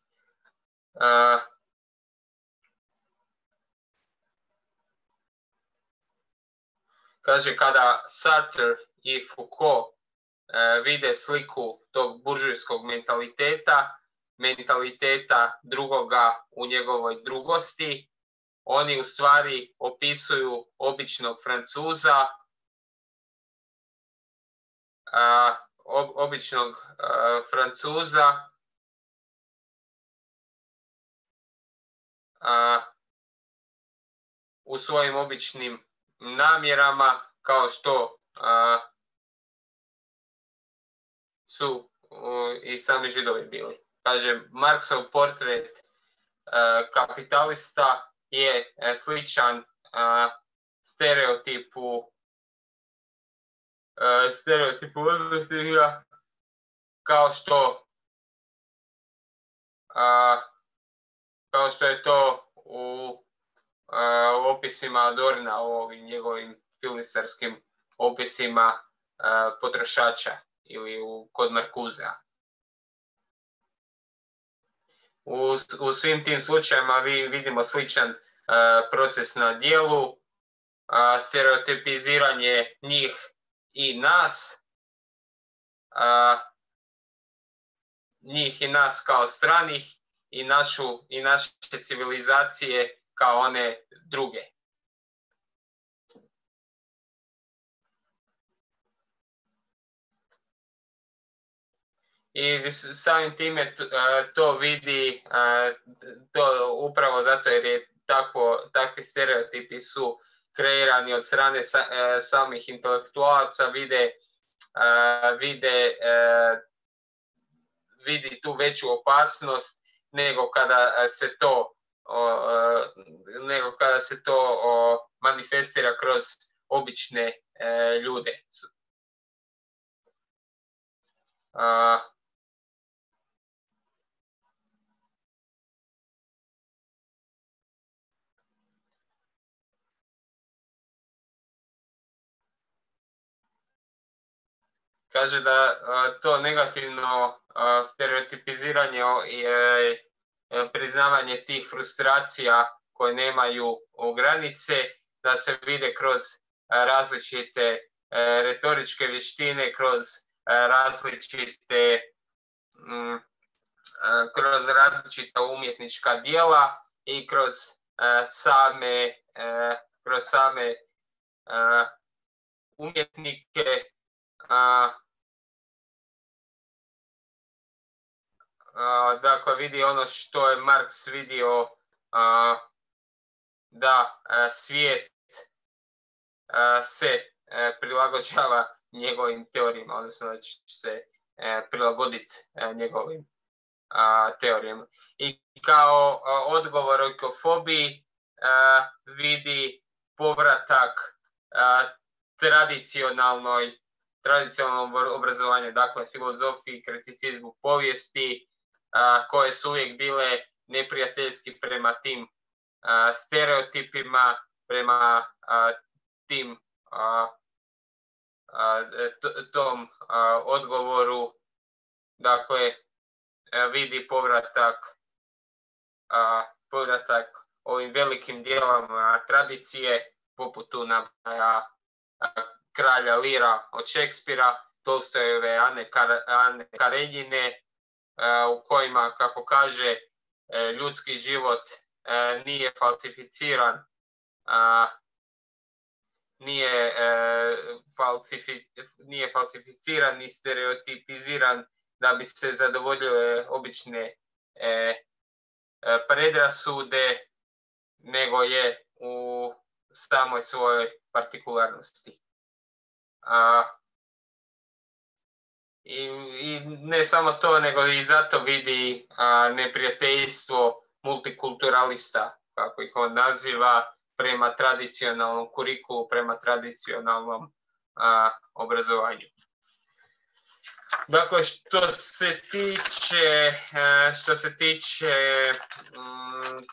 Speaker 1: Kaže, kada Sartre i Foucault vide sliku tog buržujskog mentaliteta drugoga u njegovoj drugosti, oni u stvari opisuju običnog Francuza, u svojim običnim namjerama, kao što su i sami Židovi bili. Kaže, Marksov portret kapitalista je sličan stereotipu odvjetnika, kao što je to u opisima Adorna, u ovim njegovim filmistarskim opisima potrošača ili kod Markuzea. U svim tim slučajima vidimo sličan proces na djelu, stereotipiziranje njih i nas, njih i nas kao stranih i naše civilizacije kao one druge. I samim time to vidi, to upravo zato jer je takvi stereotipi su kreirani od strane samih intelektualaca, vidi tu veću opasnost nego kada se to manifestira kroz obične ljude. Kaže da to negativno stereotipiziranje i priznavanje tih frustracija koje nemaju granice, da se vide kroz različite retoričke vještine, kroz različita umjetnička djela i kroz same umjetnike. Dakle, vidi ono što je Marks vidio, da svijet se prilagođava njegovim teorijama, odnosno da će se prilagoditi njegovim teorijama. I kao odgovor oikofobiji vidi povratak tradicionalnom obrazovanju, dakle filozofiji, kriticizmu, povijesti, koje su uvijek bile neprijateljski prema tim stereotipima, prema tom odgovoru. Dakle, vidi povratak ovim velikim dijelama tradicije, poput tu Kralja Lira od Šekspira, Tolstojeve Ane Karenjine, u kojima, kako kaže, ljudski život nije falsificiran, nije falsificiran ni stereotipiziran da bi se zadovoljile obične predrasude, nego je u samoj svojoj partikularnosti. I ne samo to, nego i zato vidi neprijateljstvo multikulturalista, kako ih on naziva, prema tradicionalnom kurikulu, prema tradicionalnom obrazovanju. Dakle, što se tiče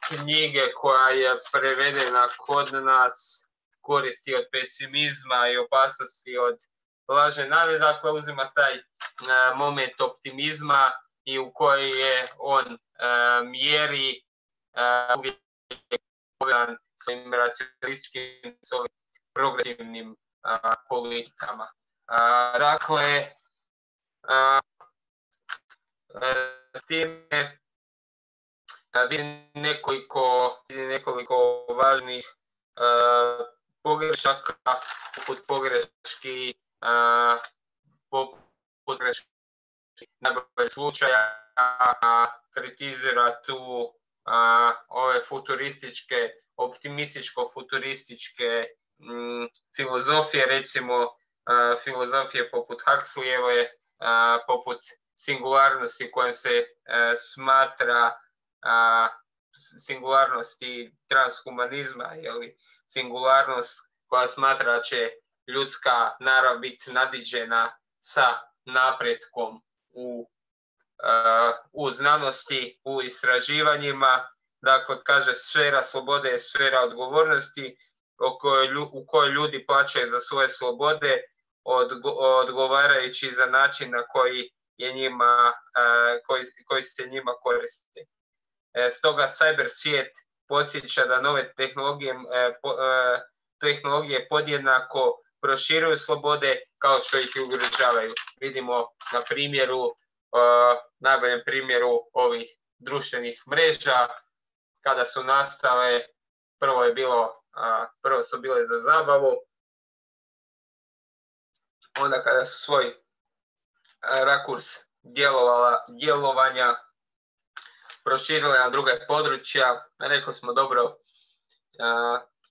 Speaker 1: knjige koja je prevedena kod nas, koristi od pesimizma i opasnosti od lažne nade, dakle uzima taj moment optimizma i u kojoj je on mjeri uvijek povezan svojim racionalističkim, svojim progresivnim politikama. Dakle, s time vidim nekoliko važnih pogrešaka, poput pogreški najboljeg slučaja, kritizira tu ove futurističke, optimističko-futurističke filozofije, recimo filozofije poput Huxleyeve, poput singularnosti kojom se smatra singularnosti transhumanizma, ili singularnost koja smatra da će ljudska narav biti nadiđena sa napretkom u znanosti, u istraživanjima. Dakle, kaže, sfera slobode je sfera odgovornosti u kojoj ljudi plaćaju za svoje slobode, odgovarajući za način na koji se njima koriste. Stoga cyber svijet podsjeća da nove tehnologije podjednako proširuju slobode kao što ih ugrožavaju. Vidimo na najboljem primjeru ovih društvenih mreža, kada su nastale, prvo su bile za zabavu, onda kada su svoj rakurs djelovanja proširile na druga područja, rekli smo dobro,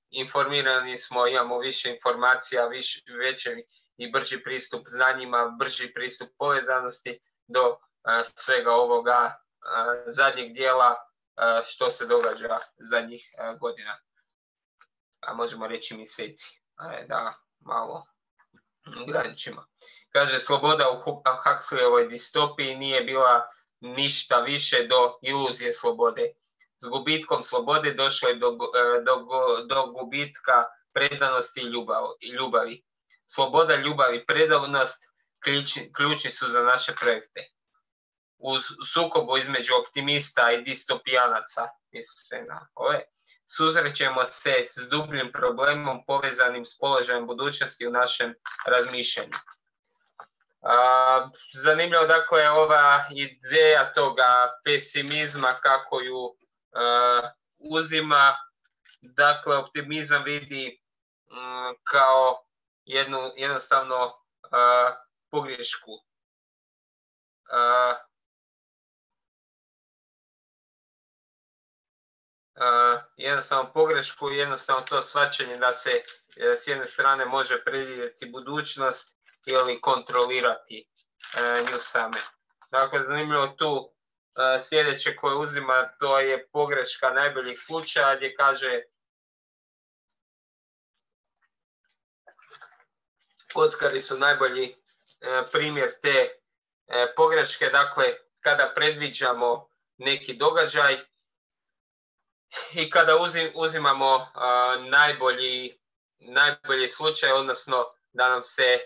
Speaker 1: informirani smo, imamo više informacija, veći i brži pristup znanjima, brži pristup povezanosti do svega ovoga zadnjeg dijela što se događa zadnjih godina. A možemo reći mjeseci, da malo ograničimo. Kaže, sloboda u Huxleyevoj distopiji nije bila ništa više do iluzije slobode. S gubitkom slobode došlo je do gubitka predanosti i ljubavi. Sloboda, ljubav i predanost ključni su za naše projekte. U sukobu između optimista i distopijanaca, susrećemo se s dubljim problemom povezanim s položajem budućnosti u našem razmišljanju. Zanimljivo, dakle, ova ideja toga pesimizma kako ju uzima, dakle, optimizam vidi kao jednostavno pogrešku. Jednostavno pogrešku i jednostavno to shvaćanje da se s jedne strane može predvidjeti budućnost ili kontrolirati nju same. Dakle, zanimljivo tu sljedeće koje uzima, to je pogreška najboljih slučaja, gdje kaže kockari su najbolji primjer te pogreške. Dakle, kada predviđamo neki događaj i kada uzimamo najbolji slučaj, odnosno da nam se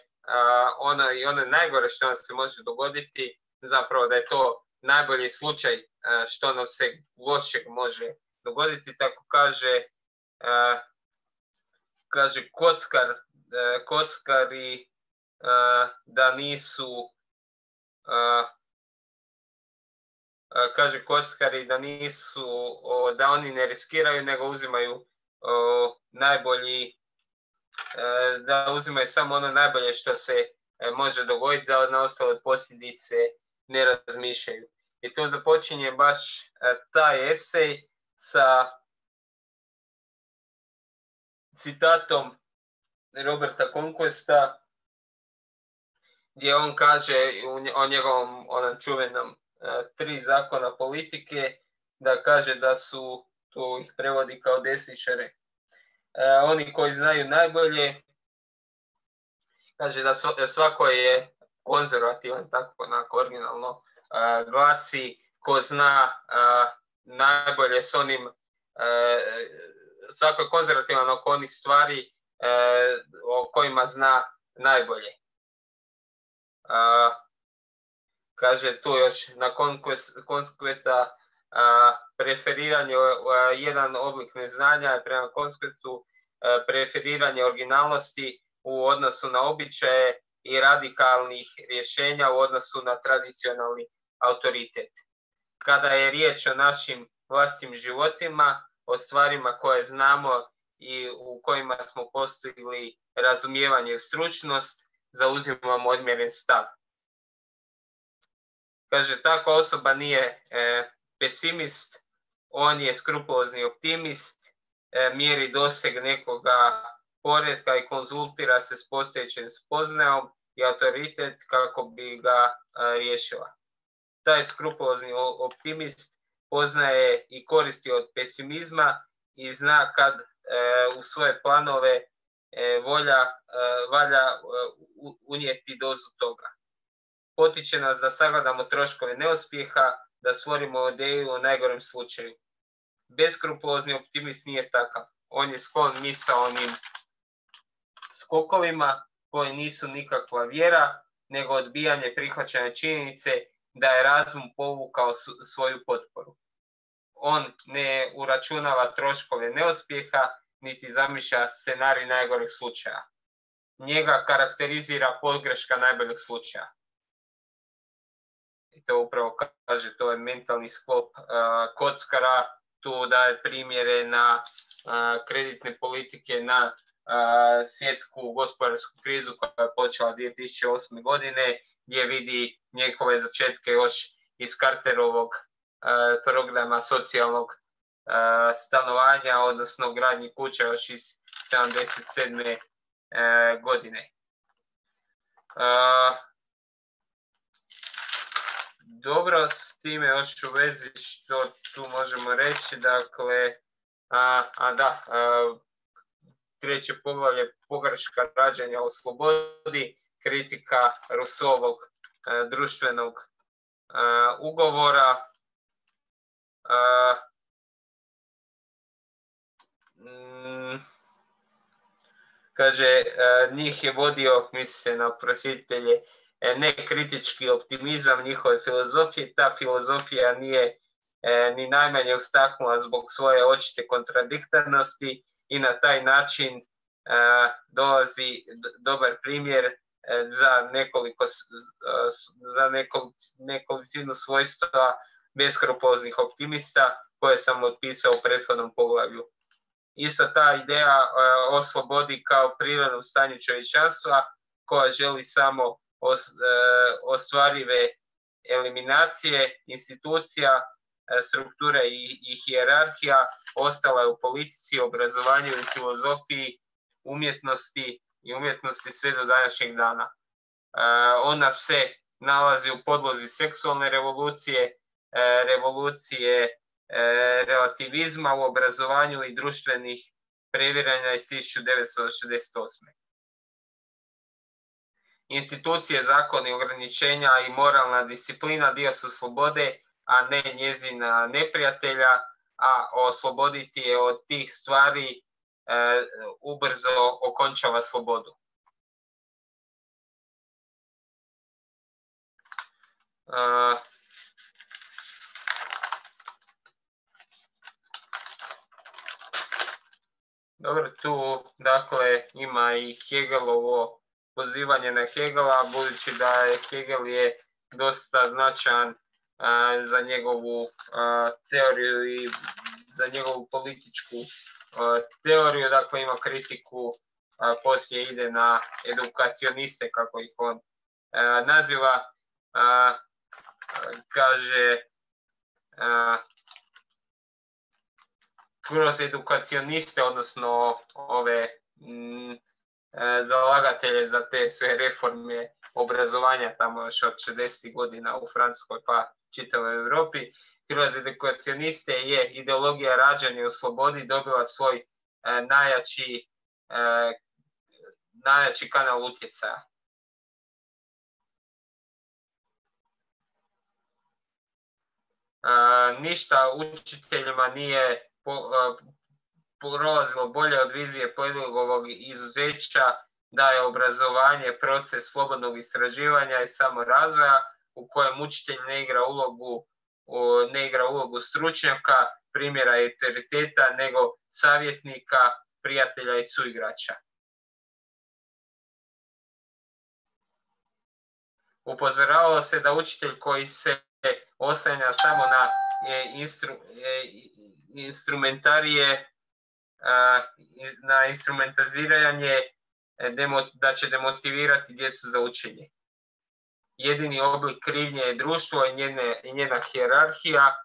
Speaker 1: ono najgore što nam se može dogoditi, zapravo da je to najbolji slučaj što nam se lošeg može dogoditi, tako kaže kockari da nisu kaže kockari da oni ne riskiraju, nego uzimaju da uzimaju samo ono najbolje što se može dogoditi, da na ostale posljedice ne razmišljaju. I tu započinje baš taj esej sa citatom Roberta Conquesta, gdje on kaže o njegovom čuvenom 3 zakona politike, da kaže da su, tu ih prevodi kao desničare, oni koji znaju najbolje, kaže da svako je konzervativan, tako onako originalno glasi, ko zna najbolje s onim, svako je konzervativan oko onih stvari o kojima zna najbolje. Kaže tu još na konskveta preferiranje, jedan oblik neznanja prema konskvetu, preferiranje originalnosti u odnosu na običaje i radikalnih rješenja u odnosu na tradicionalni autoritet. Kada je riječ o našim vlastitim životima, o stvarima koje znamo i u kojima smo postigli razumijevanje i stručnost, zauzimamo odmjeren stav. Kaže, takva osoba nije pesimist, on je skrupulozni optimist, mjeri doseg nekoga poretka i konzultira se s postojećim spoznajom i autoritet kako bi ga riješila. Taj skrupulozni optimist poznaje i koristi od pesimizma i zna kad u svoje planove valja unijeti dozu toga. Potiče nas da sagledamo troškove neuspjeha, da stvorimo ideju o najgorem slučaju. Beskrupulozni optimist nije takav. On je sklon misaonim skokovima koji nisu nikakva vjera, nego odbijanje prihvaćanja činjenice da je razum povukao svoju potporu. On ne uračunava troškove neuspjeha, niti zamišlja scenarij najgoreg slučaja. Njega karakterizira pogreška najboljeg slučaja. I to upravo kaže, to je mentalni sklop kockara, tu daje primjere na kreditne politike, na svjetsku gospodarsku krizu koja je počela 2008. godine, gdje vidi njegove začetke još iz Carterovog programa socijalnog stanovanja, odnosno gradnji kuća još iz 1977. godine. Dobro, s time još u vezi što tu možemo reći, dakle, treće poglavlje, pogreška rađanja o slobodi, kritika Rousseauovog društvenog ugovora. Kaže, njih je vodio, misli se na prosvjetitelje, nekritički optimizam njihove filozofije. Ta filozofija nije ni najmanje ustaknula zbog svoje očite kontradiktornosti i na taj način dolazi dobar primjer za nekolicinu svojstva beskrupuloznih optimista koje sam otpisao u prethodnom poglavlju. Isto ta ideja o slobodi kao prirodnom stanju čovječanstva koja želi samo ostvarive eliminacije institucija, strukture i hijerarhija ostala je u politici, obrazovanju i filozofiji, umjetnosti sve do današnjeg dana. Ona se nalazi u podlozi seksualne revolucije, revolucije relativizma u obrazovanju i društvenih previranja iz 1968. Institucije, zakoni, ograničenja i moralna disciplina dio su slobode, a ne njezina neprijatelja, a osloboditi je od tih stvari ubrzo okončava slobodu. Dobro, tu dakle ima i Hegelovo pozivanje na Hegela, budući da je Hegel je dosta značajan za njegovu teoriju i za njegovu političku teoriju. Dakle, ima kritiku, poslije ide na edukacioniste, kako ih on naziva. Kaže, kroz edukacioniste, odnosno ove zalagatelje za te sve reforme obrazovanja tamo još od 60. godina u Francuskoj pa čitavoj Europi, kroz edukacioniste je ideologija rađanja u slobodi dobila svoj najjači kanal utjecaja. Ništa učiteljima nije prolazilo bolje od vizije Poedogovog izuzeća da je obrazovanje proces slobodnog istraživanja i samorazvoja u kojem učitelj ne igra ulogu stručnjaka, primjera i autoriteta, nego savjetnika, prijatelja i suigrača. Upozoravalo se da učitelj koji se oslanja samo na instrumentaliziranje, da će demotivirati djecu za učenje. Jedini oblik krivnje je društvo i njena hijerarhija,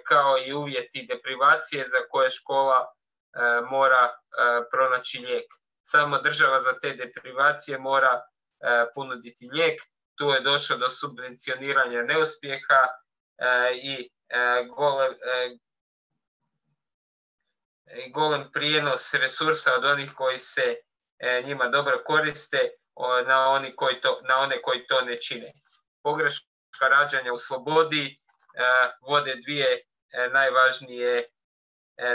Speaker 1: kao i uvjeti deprivacije za koje škola mora pronaći lijek. Samo država za te deprivacije mora ponuditi lijek. Tu je došlo do subvencioniranja neuspjeha i golem prijenos resursa od onih koji se njima dobro koriste na one koji to ne čine. Pogreška rađanja u slobodi vode dvije najvažnije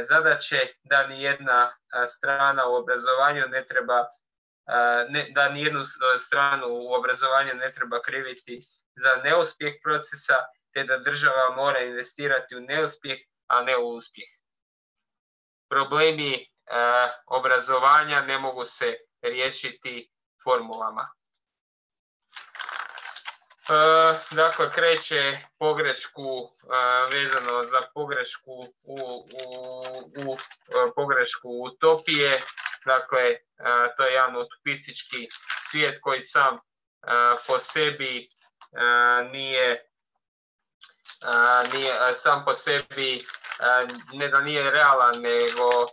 Speaker 1: zadaće, da nijedna strana u obrazovanju ne treba kriviti za neuspjeh procesa, te da država mora investirati u neuspjeh, a ne u uspjeh. Problemi obrazovanja ne mogu se riješiti formulama. Dakle, kreće pogrešku vezano za pogrešku utopije. Dakle, to je jedan utopistički svijet koji sam po sebi ne da nije realan, nego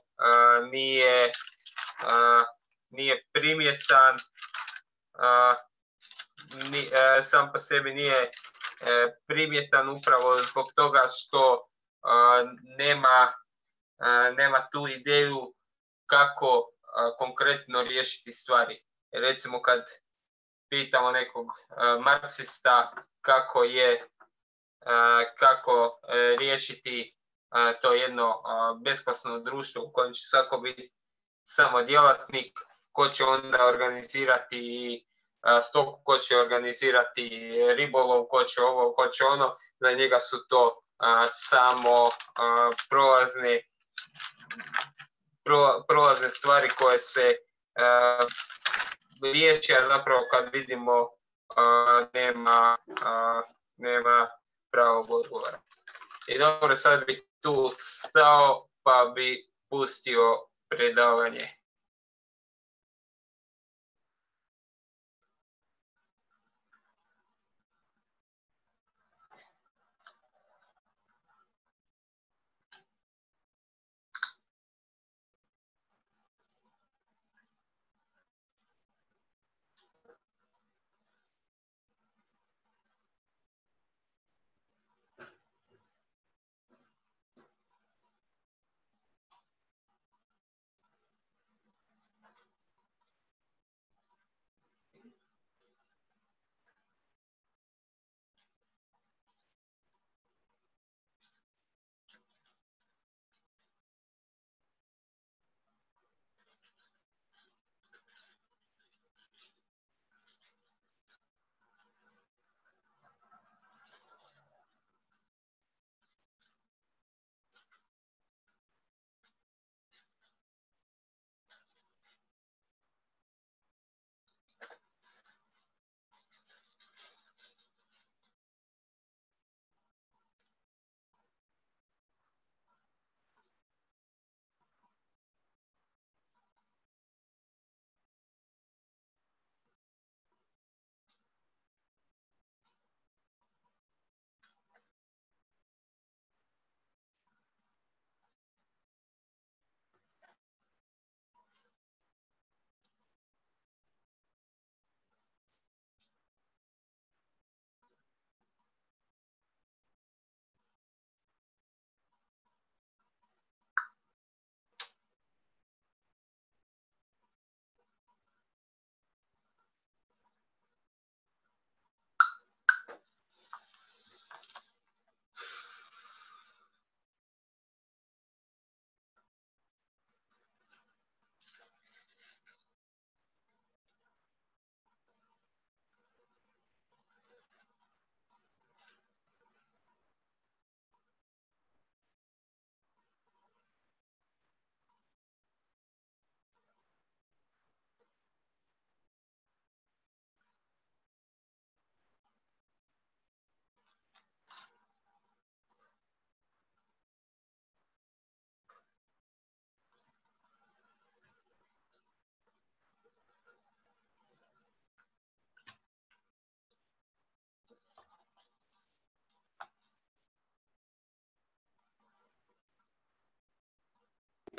Speaker 1: nije primjetan, sam po sebi nije primjetan upravo zbog toga što nema tu ideju kako konkretno riješiti stvari. Recimo, kad pitamo nekog marksista kako riješiti to jedno besklasno društvo u kojem će svako biti samo djelatnik, ko će onda organizirati stoku, ko će organizirati ribolov, ko će ovo, ko će ono, za njega su to samo prolazne stvari koje se riječi, a zapravo kad vidimo nema pravog odgovora. I dobro, sad bi tu stao pa bi pustio predavanje.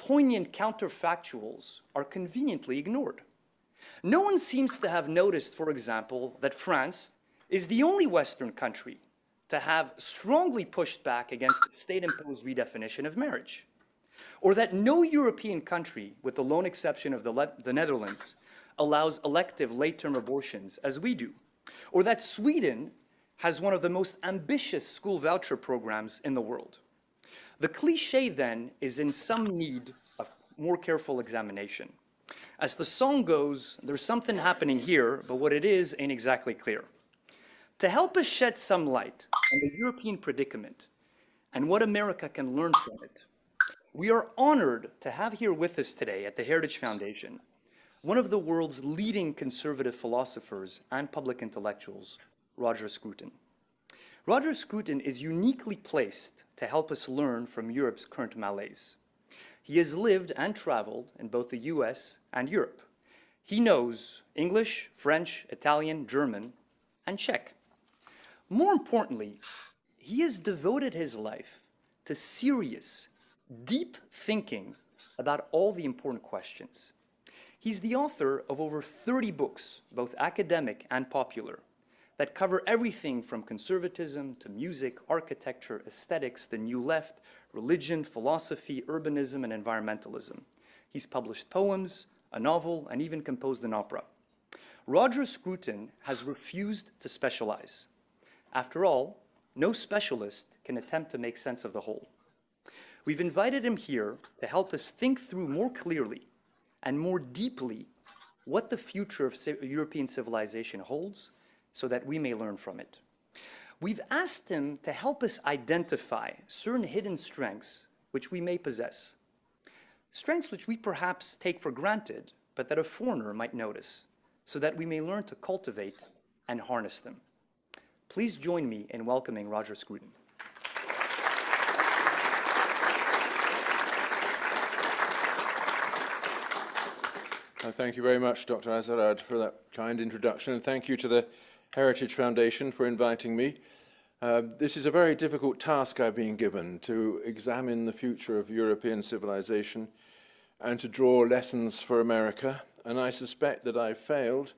Speaker 2: poignant counterfactuals are conveniently ignored. No one seems to have noticed, for example, that France is the only Western country to have strongly pushed back against the state-imposed redefinition of marriage, or that no European country, with the lone exception of the Netherlands, allows elective late-term abortions as we do, or that Sweden has one of the most ambitious school voucher programs in the world. The cliché, then, is in some need of more careful examination. As the song goes, there's something happening here, but what it is ain't exactly clear. To help us shed some light on the European predicament and what America can learn from it, we are honored to have here with us today at the Heritage Foundation one of the world's leading conservative philosophers and public intellectuals, Rogera Scruton. Rogera Scruton is uniquely placed to help us learn from Europe's current malaise. He has lived and traveled in both the US and Europe. He knows English, French, Italian, German, and Czech. More importantly, he has devoted his life to serious, deep thinking about all the important questions. He's the author of over 30 books, both academic and popular, that cover everything from conservatism to music, architecture, aesthetics, the New Left, religion, philosophy, urbanism, and environmentalism. He's published poems, a novel, and even composed an opera. Rogera Scruton has refused to specialize. After all, no specialist can attempt to make sense of the whole. We've invited him here to help us think through more clearly and more deeply what the future of European civilization holds so that we may learn from it. We've asked him to help us identify certain hidden strengths which we may possess, strengths which we perhaps take for granted, but that a foreigner might notice, so that we may learn to cultivate and harness them. Please join me in welcoming Rogera Scruton.
Speaker 3: Thank you very much, Dr. Azarad, for that kind introduction, and thank you to the Heritage Foundation for inviting me. This is a very difficult task I've been given, to examine the future of European civilization and to draw lessons for America, and I suspect that I've failed,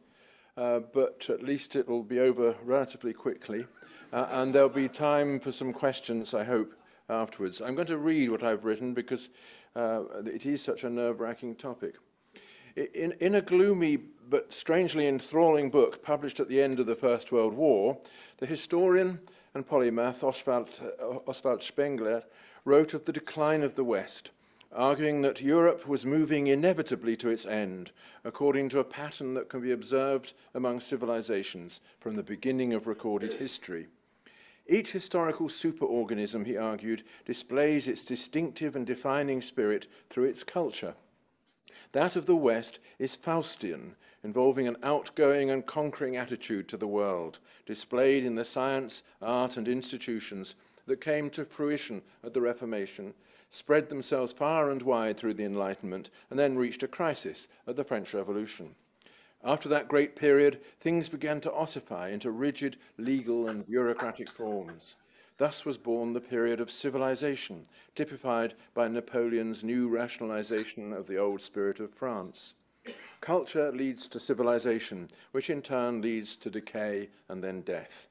Speaker 3: but at least it will be over relatively quickly, and there'll be time for some questions, I hope, afterwards. I'm going to read what I've written because it is such a nerve-wracking topic. In a gloomy but strangely enthralling book published at the end of the First World War, the historian and polymath Oswald Spengler wrote of the decline of the West, arguing that Europe was moving inevitably to its end, according to a pattern that can be observed among civilizations from the beginning of recorded history. Each historical superorganism, he argued, displays its distinctive and defining spirit through its culture. That of the West is Faustian, involving an outgoing and conquering attitude to the world, displayed in the science, art, and institutions that came to fruition at the Reformation, spread themselves far and wide through the Enlightenment, and then reached a crisis at the French Revolution. After that great period, things began to ossify into rigid legal and bureaucratic forms. Thus was born the period of civilization, typified by Napoleon's new rationalization of the old spirit of France. Culture leads to civilization, which in turn leads to decay and then death.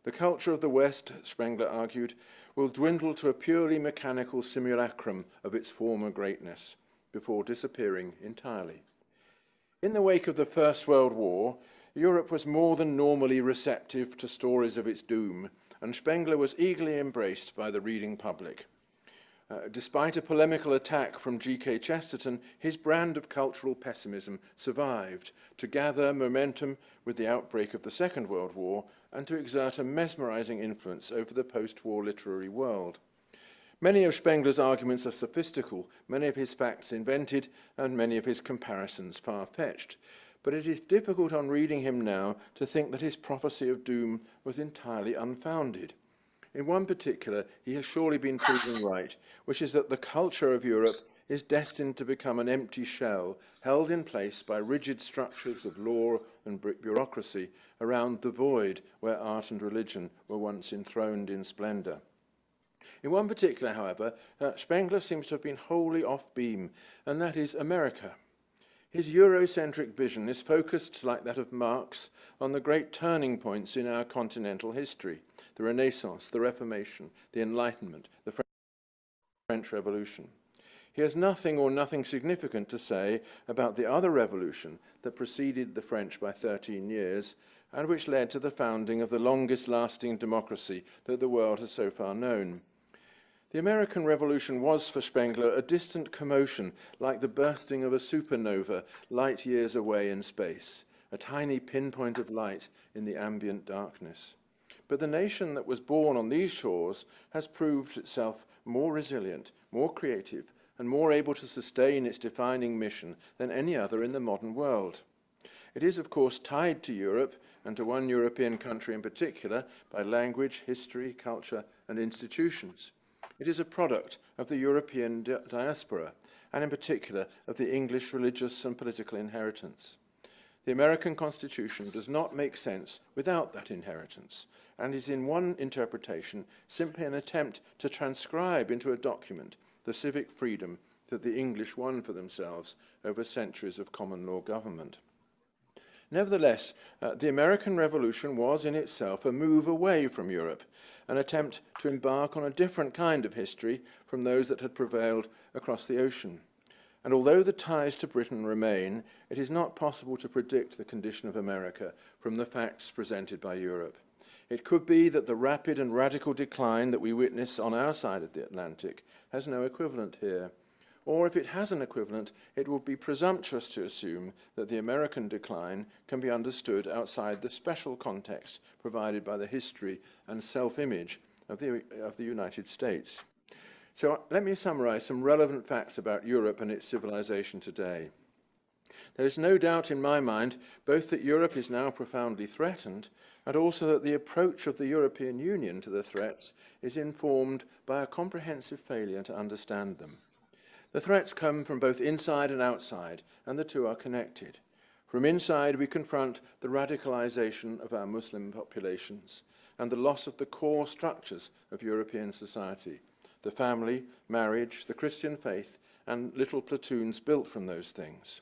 Speaker 3: The culture of the West, Spengler argued, will dwindle to a purely mechanical simulacrum of its former greatness, before disappearing entirely. In the wake of the First World War, Europe was more than normally receptive to stories of its doom, and Spengler was eagerly embraced by the reading public. Despite a polemical attack from G.K. Chesterton, his brand of cultural pessimism survived to gather momentum with the outbreak of the Second World War and to exert a mesmerizing influence over the post-war literary world. Many of Spengler's arguments are sophistical, many of his facts invented, and many of his comparisons far-fetched. But it is difficult on reading him now to think that his prophecy of doom was entirely unfounded. In one particular, he has surely been proven right, which is that the culture of Europe is destined to become an empty shell, held in place by rigid structures of law and bureaucracy around the void where art and religion were once enthroned in splendor. In one particular, however, Spengler seems to have been wholly off-beam, and that is America. His Eurocentric vision is focused, like that of Marx, on the great turning points in our continental history: the Renaissance, the Reformation, the Enlightenment, the French Revolution. He has nothing or nothing significant to say about the other revolution that preceded the French by 13 years and which led to the founding of the longest-lasting democracy that the world has so far known. The American Revolution was, for Spengler, a distant commotion, like the bursting of a supernova light years away in space, a tiny pinpoint of light in the ambient darkness. But the nation that was born on these shores has proved itself more resilient, more creative, and more able to sustain its defining mission than any other in the modern world. It is, of course, tied to Europe, and to one European country in particular, by language, history, culture, and institutions. It is a product of the European diaspora, and in particular of the English religious and political inheritance. The American Constitution does not make sense without that inheritance, and is in one interpretation simply an attempt to transcribe into a document the civic freedom that the English won for themselves over centuries of common law government. Nevertheless, the American Revolution was in itself a move away from Europe, an attempt to embark on a different kind of history from those that had prevailed across the ocean. And although the ties to Britain remain, it is not possible to predict the condition of America from the facts presented by Europe. It could be that the rapid and radical decline that we witness on our side of the Atlantic has no equivalent here. Or if it has an equivalent, it would be presumptuous to assume that the American decline can be understood outside the special context provided by the history and self-image of the United States. So let me summarize some relevant facts about Europe and its civilization today. There is no doubt in my mind both that Europe is now profoundly threatened and also that the approach of the European Union to the threats is informed by a comprehensive failure to understand them. The threats come from both inside and outside, and the two are connected. From inside, we confront the radicalization of our Muslim populations and the loss of the core structures of European society: the family, marriage, the Christian faith, and little platoons built from those things.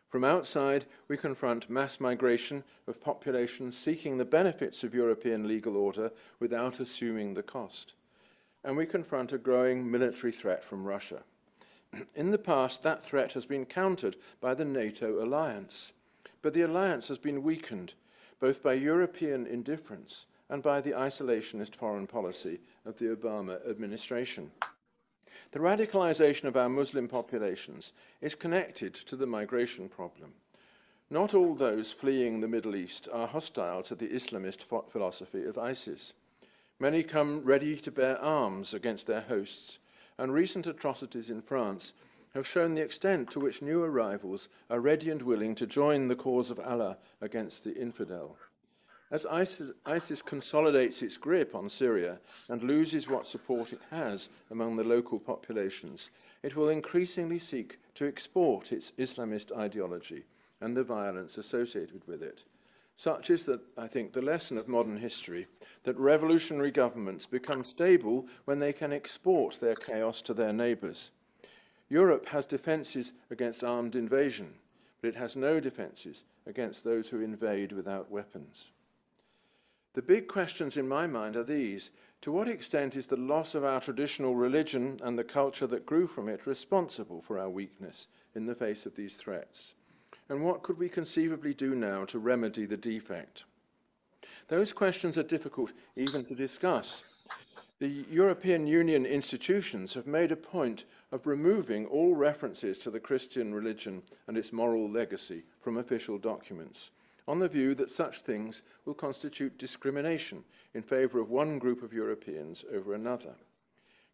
Speaker 3: From outside, we confront mass migration of populations seeking the benefits of European legal order without assuming the cost. And we confront a growing military threat from Russia. In the past, that threat has been countered by the NATO alliance, but the alliance has been weakened both by European indifference and by the isolationist foreign policy of the Obama administration. The radicalization of our Muslim populations is connected to the migration problem. Not all those fleeing the Middle East are hostile to the Islamist philosophy of ISIS. Many come ready to bear arms against their hosts, and recent atrocities in France have shown the extent to which new arrivals are ready and willing to join the cause of Allah against the infidel. As ISIS consolidates its grip on Syria and loses what support it has among the local populations, it will increasingly seek to export its Islamist ideology and the violence associated with it. Such is, I think, the lesson of modern history, that revolutionary governments become stable when they can export their chaos to their neighbours. Europe has defences against armed invasion, but it has no defences against those who invade without weapons. The big questions in my mind are these: to what extent is the loss of our traditional religion and the culture that grew from it responsible for our weakness in the face of these threats? And what could we conceivably do now to remedy the defect? Those questions are difficult even to discuss. The European Union institutions have made a point of removing all references to the Christian religion and its moral legacy from official documents, on the view that such things will constitute discrimination in favour of one group of Europeans over another.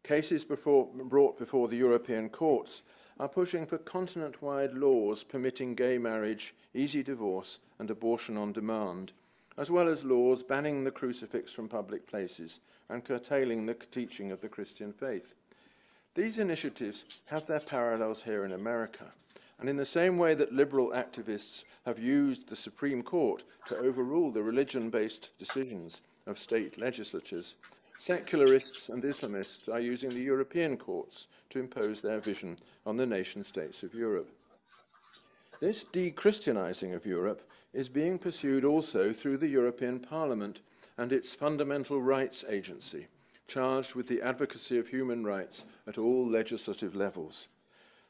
Speaker 3: Cases brought before the European courts are pushing for continent-wide laws permitting gay marriage, easy divorce, and abortion on demand, as well as laws banning the crucifix from public places and curtailing the teaching of the Christian faith. These initiatives have their parallels here in America, and in the same way that liberal activists have used the Supreme Court to overrule the religion-based decisions of state legislatures, secularists and Islamists are using the European courts to impose their vision on the nation-states of Europe. This de-Christianizing of Europe is being pursued also through the European Parliament and its Fundamental Rights Agency, charged with the advocacy of human rights at all legislative levels.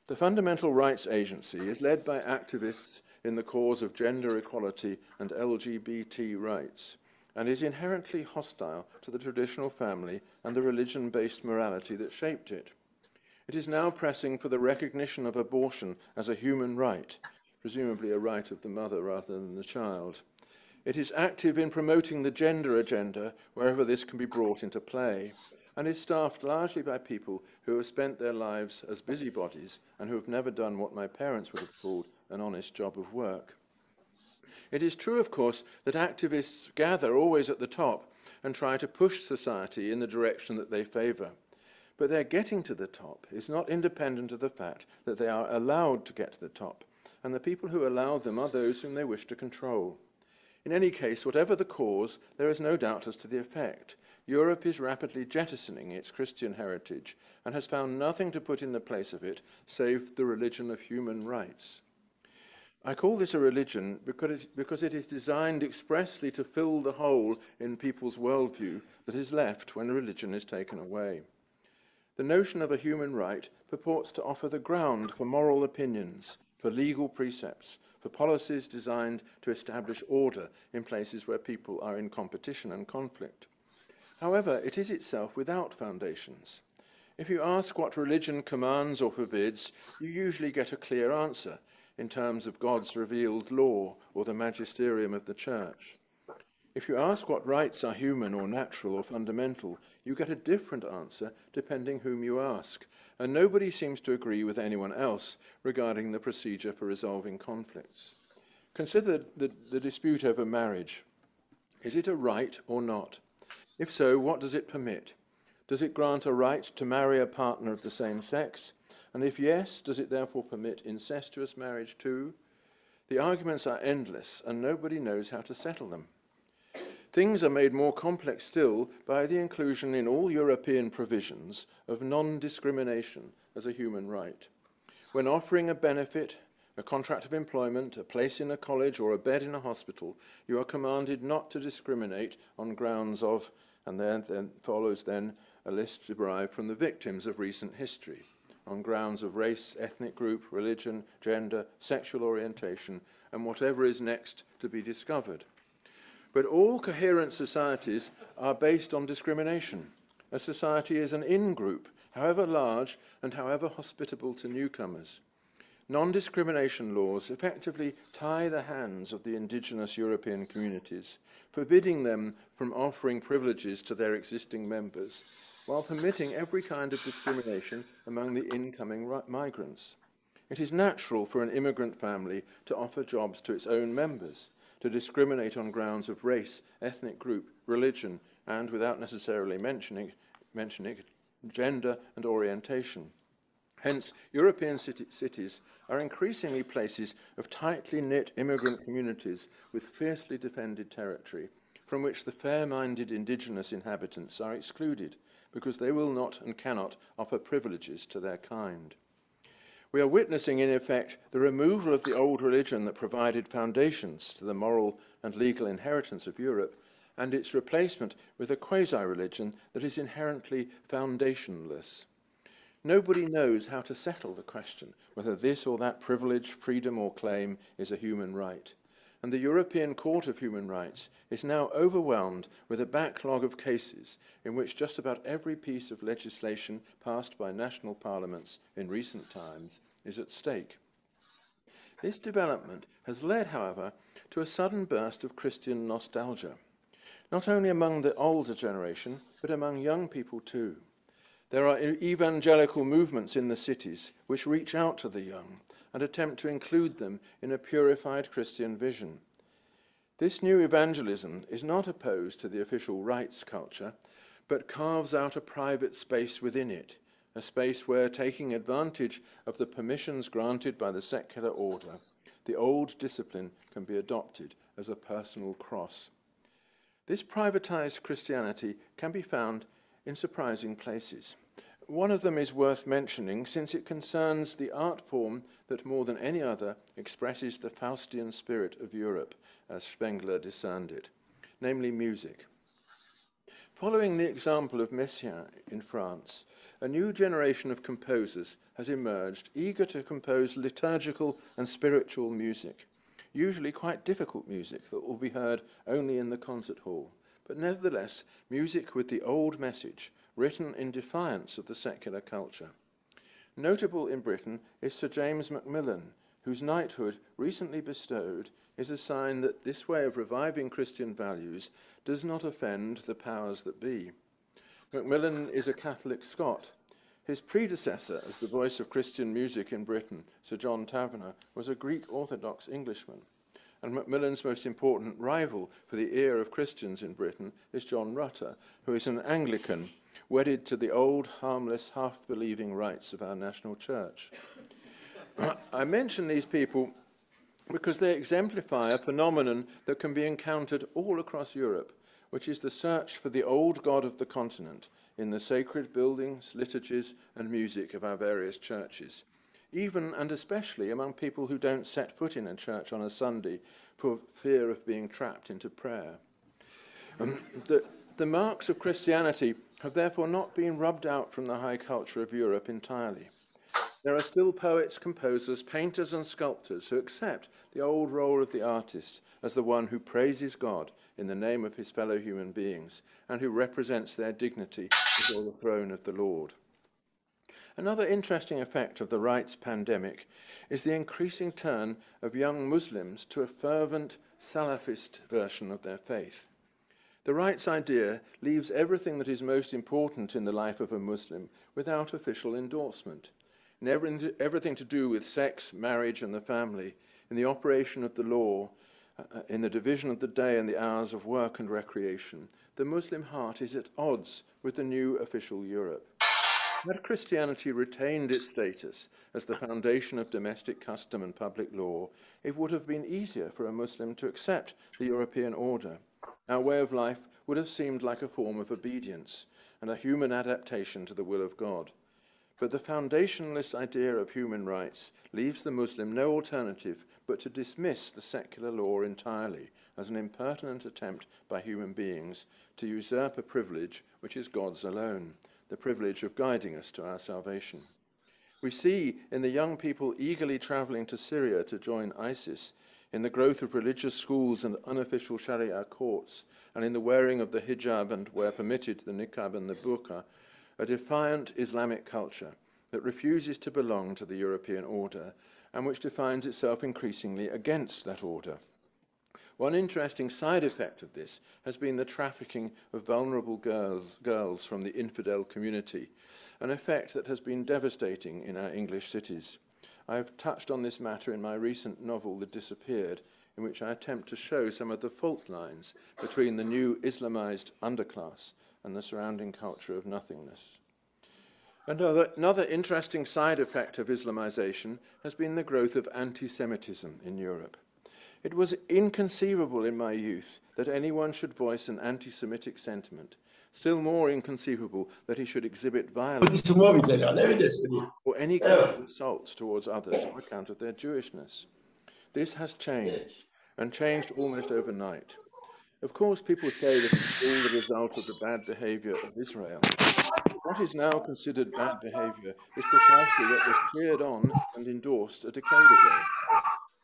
Speaker 3: The Fundamental Rights Agency is led by activists in the cause of gender equality and LGBT rights, and is inherently hostile to the traditional family and the religion-based morality that shaped it. It is now pressing for the recognition of abortion as a human right, presumably a right of the mother rather than the child. It is active in promoting the gender agenda wherever this can be brought into play, and is staffed largely by people who have spent their lives as busybodies and who have never done what my parents would have called an honest job of work. It is true, of course, that activists gather always at the top and try to push society in the direction that they favour. But their getting to the top is not independent of the fact that they are allowed to get to the top, and the people who allow them are those whom they wish to control. In any case, whatever the cause, there is no doubt as to the effect. Europe is rapidly jettisoning its Christian heritage and has found nothing to put in the place of it save the religion of human rights. I call this a religion because it is designed expressly to fill the hole in people's worldview that is left when religion is taken away. The notion of a human right purports to offer the ground for moral opinions, for legal precepts, for policies designed to establish order in places where people are in competition and conflict. However, it is itself without foundations. If you ask what religion commands or forbids, you usually get a clear answer in terms of God's revealed law or the magisterium of the church. If you ask what rights are human or natural or fundamental, you get a different answer depending whom you ask, and nobody seems to agree with anyone else regarding the procedure for resolving conflicts. Consider the dispute over marriage. Is it a right or not? If so, what does it permit? Does it grant a right to marry a partner of the same sex? And if yes, does it therefore permit incestuous marriage too? The arguments are endless, and nobody knows how to settle them. Things are made more complex still by the inclusion in all European provisions of non-discrimination as a human right. When offering a benefit, a contract of employment, a place in a college, or a bed in a hospital, you are commanded not to discriminate on grounds of, and then follows a list derived from the victims of recent history, on grounds of race, ethnic group, religion, gender, sexual orientation, and whatever is next to be discovered. But all coherent societies are based on discrimination. A society is an in-group, however large and however hospitable to newcomers. Non-discrimination laws effectively tie the hands of the indigenous European communities, forbidding them from offering privileges to their existing members, while permitting every kind of discrimination among the incoming migrants. It is natural for an immigrant family to offer jobs to its own members, to discriminate on grounds of race, ethnic group, religion, and, without necessarily mentioning gender and orientation. Hence, European cities are increasingly places of tightly knit immigrant communities with fiercely defended territory, from which the fair-minded indigenous inhabitants are excluded, because they will not and cannot offer privileges to their kind. We are witnessing, in effect, the removal of the old religion that provided foundations to the moral and legal inheritance of Europe, and its replacement with a quasi-religion that is inherently foundationless. Nobody knows how to settle the question whether this or that privilege, freedom, or claim is a human right. And the European Court of Human Rights is now overwhelmed with a backlog of cases in which just about every piece of legislation passed by national parliaments in recent times is at stake. This development has led, however, to a sudden burst of Christian nostalgia, not only among the older generation, but among young people too. There are evangelical movements in the cities which reach out to the young and attempt to include them in a purified Christian vision. This new evangelism is not opposed to the official rights culture, but carves out a private space within it, a space where, taking advantage of the permissions granted by the secular order, the old discipline can be adopted as a personal cross. This privatized Christianity can be found in surprising places. One of them is worth mentioning since it concerns the art form that more than any other expresses the Faustian spirit of Europe, as Spengler discerned it, namely music. Following the example of Messiaen in France, a new generation of composers has emerged, eager to compose liturgical and spiritual music, usually quite difficult music that will be heard only in the concert hall, but nevertheless music with the old message, written in defiance of the secular culture. Notable in Britain is Sir James Macmillan, whose knighthood, recently bestowed, is a sign that this way of reviving Christian values does not offend the powers that be. Macmillan is a Catholic Scot. His predecessor as the voice of Christian music in Britain, Sir John Taverner, was a Greek Orthodox Englishman. And Macmillan's most important rival for the ear of Christians in Britain is John Rutter, who is an Anglican, wedded to the old, harmless, half-believing rites of our national church. I mention these people because they exemplify a phenomenon that can be encountered all across Europe, which is the search for the old God of the continent in the sacred buildings, liturgies, and music of our various churches, even and especially among people who don't set foot in a church on a Sunday for fear of being trapped into prayer. The marks of Christianity have therefore not been rubbed out from the high culture of Europe entirely. There are still poets, composers, painters, and sculptors who accept the old role of the artist as the one who praises God in the name of his fellow human beings and who represents their dignity before the throne of the Lord. Another interesting effect of the rights pandemic is the increasing turn of young Muslims to a fervent Salafist version of their faith. The rights idea leaves everything that is most important in the life of a Muslim without official endorsement. In everything to do with sex, marriage, and the family, in the operation of the law, in the division of the day and the hours of work and recreation, the Muslim heart is at odds with the new official Europe. Had Christianity retained its status as the foundation of domestic custom and public law, it would have been easier for a Muslim to accept the European order. Our way of life would have seemed like a form of obedience and a human adaptation to the will of God. But the foundationless idea of human rights leaves the Muslim no alternative but to dismiss the secular law entirely as an impertinent attempt by human beings to usurp a privilege which is God's alone, the privilege of guiding us to our salvation. We see in the young people eagerly traveling to Syria to join ISIS, in the growth of religious schools and unofficial Sharia courts, and in the wearing of the hijab and, where permitted, the niqab and the burqa, a defiant Islamic culture that refuses to belong to the European order and which defines itself increasingly against that order. One interesting side effect of this has been the trafficking of vulnerable girls from the infidel community, an effect that has been devastating in our English cities. I have touched on this matter in my recent novel, The Disappeared, in which I attempt to show some of the fault lines between the new Islamized underclass and the surrounding culture of nothingness. Another interesting side effect of Islamization has been the growth of anti-Semitism in Europe. It was inconceivable in my youth that anyone should voice an anti-Semitic sentiment, still more inconceivable that he should exhibit violence or any kind of insults towards others on account of their Jewishness. This has changed, and changed almost overnight. Of course, people say that it's all the result of the bad behavior of Israel. What is now considered bad behavior is precisely what was cheered on and endorsed a decade ago.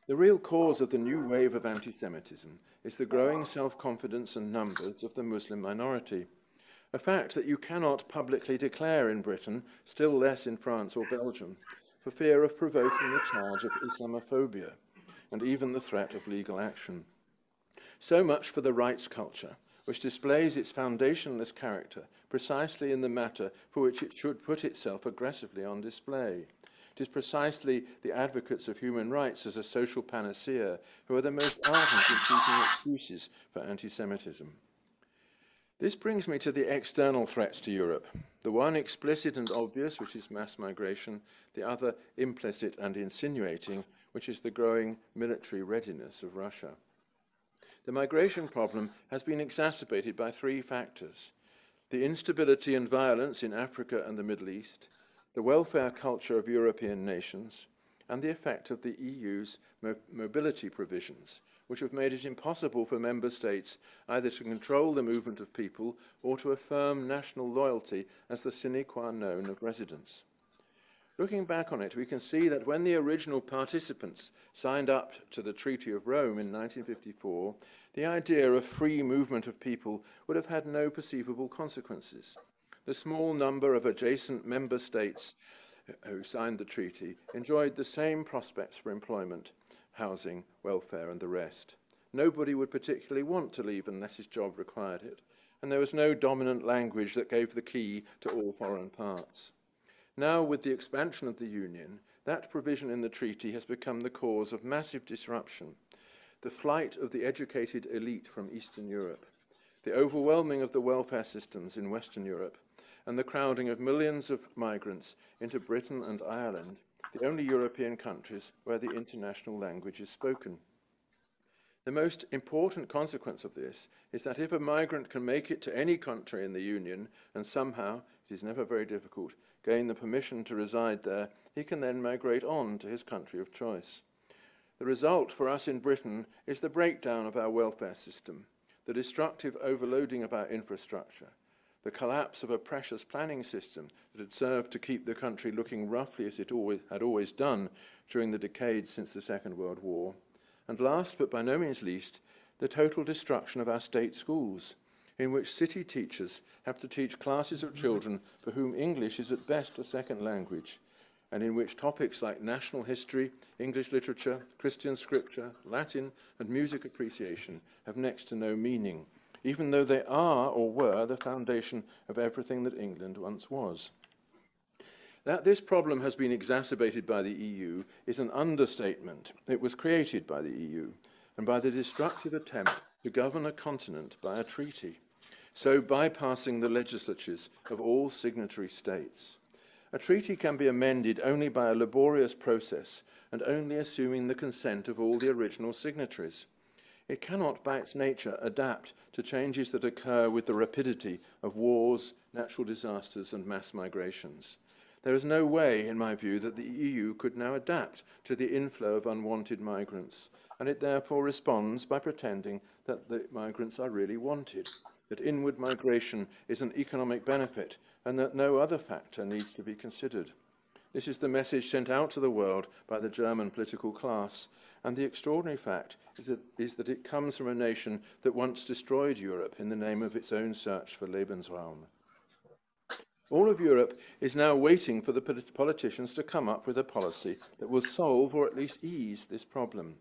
Speaker 3: The real cause of the new wave of anti-Semitism is the growing self-confidence and numbers of the Muslim minority, a fact that you cannot publicly declare in Britain, still less in France or Belgium, for fear of provoking the charge of Islamophobia and even the threat of legal action. So much for the rights culture, which displays its foundationless character precisely in the matter for which it should put itself aggressively on display. It is precisely the advocates of human rights as a social panacea who are the most ardent in seeking excuses for anti-Semitism. This brings me to the external threats to Europe, the one explicit and obvious, which is mass migration, the other implicit and insinuating, which is the growing military readiness of Russia. The migration problem has been exacerbated by three factors: the instability and violence in Africa and the Middle East, the welfare culture of European nations, and the effect of the EU's mobility provisions, which have made it impossible for member states either to control the movement of people or to affirm national loyalty as the sine qua non of residence. Looking back on it, we can see that when the original participants signed up to the Treaty of Rome in 1954, the idea of free movement of people would have had no perceivable consequences. The small number of adjacent member states who signed the treaty enjoyed the same prospects for employment, housing, welfare, and the rest. Nobody would particularly want to leave unless his job required it, and there was no dominant language that gave the key to all foreign parts. Now, with the expansion of the Union, that provision in the treaty has become the cause of massive disruption. The flight of the educated elite from Eastern Europe, the overwhelming of the welfare systems in Western Europe, and the crowding of millions of migrants into Britain and Ireland, the only European countries where the international language is spoken. The most important consequence of this is that if a migrant can make it to any country in the Union and somehow, it is never very difficult, gain the permission to reside there, he can then migrate on to his country of choice. The result for us in Britain is the breakdown of our welfare system, the destructive overloading of our infrastructure, the collapse of a precious planning system that had served to keep the country looking roughly as it had always done during the decades since the Second World War, and last but by no means least, the total destruction of our state schools, in which city teachers have to teach classes of children for whom English is at best a second language, and in which topics like national history, English literature, Christian scripture, Latin, and music appreciation have next to no meaning, even though they are or were the foundation of everything that England once was. That this problem has been exacerbated by the EU is an understatement. It was created by the EU and by the destructive attempt to govern a continent by a treaty, so bypassing the legislatures of all signatory states. A treaty can be amended only by a laborious process and only assuming the consent of all the original signatories. It cannot, by its nature, adapt to changes that occur with the rapidity of wars, natural disasters, and mass migrations. There is no way, in my view, that the EU could now adapt to the inflow of unwanted migrants, and it therefore responds by pretending that the migrants are really wanted, that inward migration is an economic benefit, and that no other factor needs to be considered. This is the message sent out to the world by the German political class, and the extraordinary fact is that it comes from a nation that once destroyed Europe in the name of its own search for Lebensraum. All of Europe is now waiting for the politicians to come up with a policy that will solve or at least ease this problem.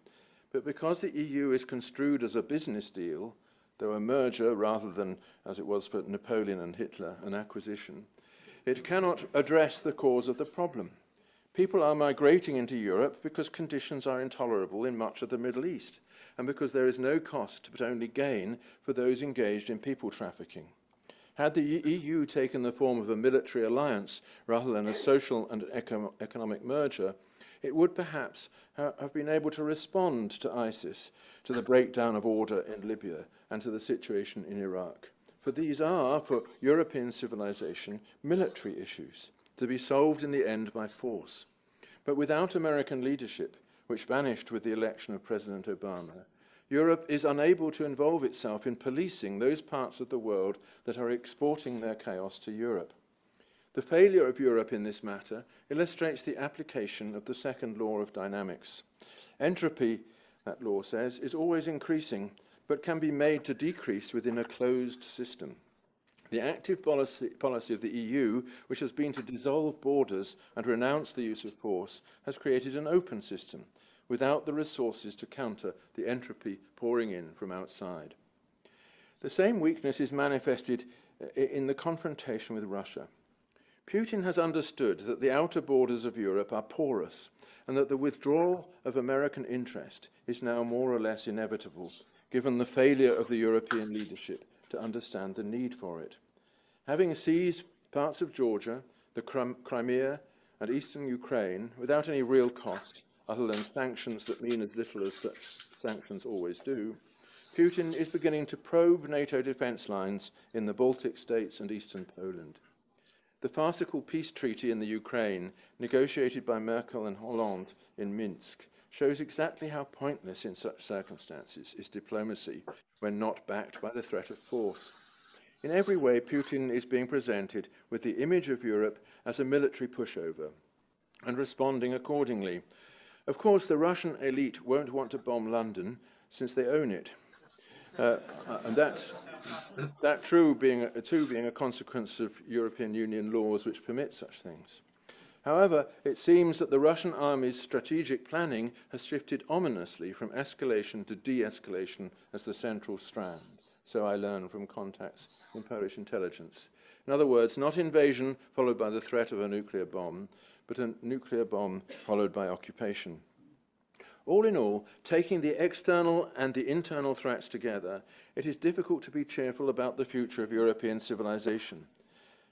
Speaker 3: But because the EU is construed as a business deal, though a merger rather than, as it was for Napoleon and Hitler, an acquisition, it cannot address the cause of the problem. People are migrating into Europe because conditions are intolerable in much of the Middle East, and because there is no cost but only gain for those engaged in people trafficking. Had the EU taken the form of a military alliance rather than a social and economic merger, it would perhaps have been able to respond to ISIS, to the breakdown of order in Libya, and to the situation in Iraq. For these are, for European civilization, military issues, to be solved in the end by force. But without American leadership, which vanished with the election of President Obama, Europe is unable to involve itself in policing those parts of the world that are exporting their chaos to Europe. The failure of Europe in this matter illustrates the application of the second law of dynamics. Entropy, that law says, is always increasing, but can be made to decrease within a closed system. The active policy of the EU, which has been to dissolve borders and renounce the use of force, has created an open system, without the resources to counter the entropy pouring in from outside. The same weakness is manifested in the confrontation with Russia. Putin has understood that the outer borders of Europe are porous and that the withdrawal of American interest is now more or less inevitable, given the failure of the European leadership to understand the need for it. Having seized parts of Georgia, the Crimea, and eastern Ukraine without any real cost, other than sanctions that mean as little as such sanctions always do, Putin is beginning to probe NATO defense lines in the Baltic states and eastern Poland. The farcical peace treaty in the Ukraine, negotiated by Merkel and Hollande in Minsk, shows exactly how pointless in such circumstances is diplomacy when not backed by the threat of force. In every way, Putin is being presented with the image of Europe as a military pushover and responding accordingly. Of course, the Russian elite won't want to bomb London since they own it. And that too being a consequence of European Union laws which permit such things. However, it seems that the Russian army's strategic planning has shifted ominously from escalation to de-escalation as the central strand. So I learn from contacts in Polish intelligence. In other words, not invasion followed by the threat of a nuclear bomb, but a nuclear bomb followed by occupation. All in all, taking the external and the internal threats together, it is difficult to be cheerful about the future of European civilization.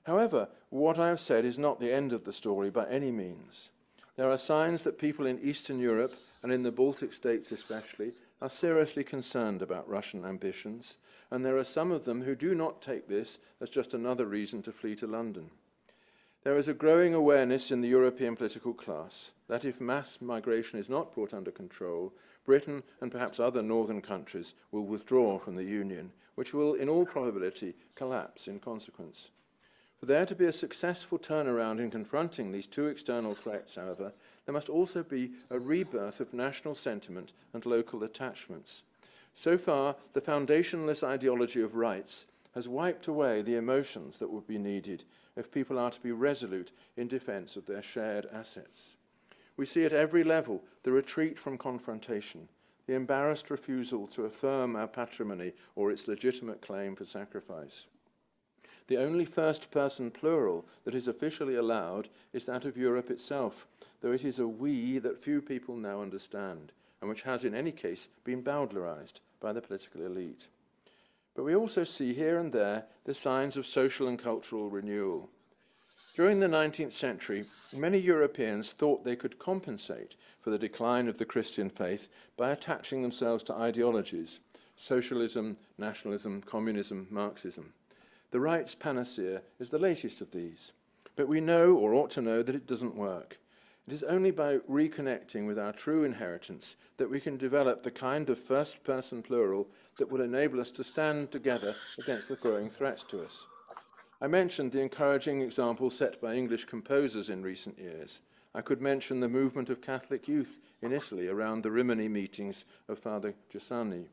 Speaker 3: However, what I have said is not the end of the story by any means. There are signs that people in Eastern Europe, and in the Baltic states especially, are seriously concerned about Russian ambitions, and there are some of them who do not take this as just another reason to flee to London. There is a growing awareness in the European political class that if mass migration is not brought under control, Britain and perhaps other northern countries will withdraw from the Union, which will, in all probability, collapse in consequence. For there to be a successful turnaround in confronting these two external threats, however, there must also be a rebirth of national sentiment and local attachments. So far, the foundationless ideology of rights has wiped away the emotions that would be needed if people are to be resolute in defence of their shared assets. We see at every level the retreat from confrontation, the embarrassed refusal to affirm our patrimony or its legitimate claim for sacrifice. The only first-person plural that is officially allowed is that of Europe itself, though it is a we that few people now understand, and which has in any case been bowdlerised by the political elite. But we also see here and there the signs of social and cultural renewal. During the 19th century, many Europeans thought they could compensate for the decline of the Christian faith by attaching themselves to ideologies: socialism, nationalism, communism, Marxism. The right's panacea is the latest of these, but we know, or ought to know, that it doesn't work. It is only by reconnecting with our true inheritance that we can develop the kind of first-person plural that will enable us to stand together against the growing threats to us. I mentioned the encouraging example set by English composers in recent years. I could mention the movement of Catholic youth in Italy around the Rimini meetings of Father Giussani.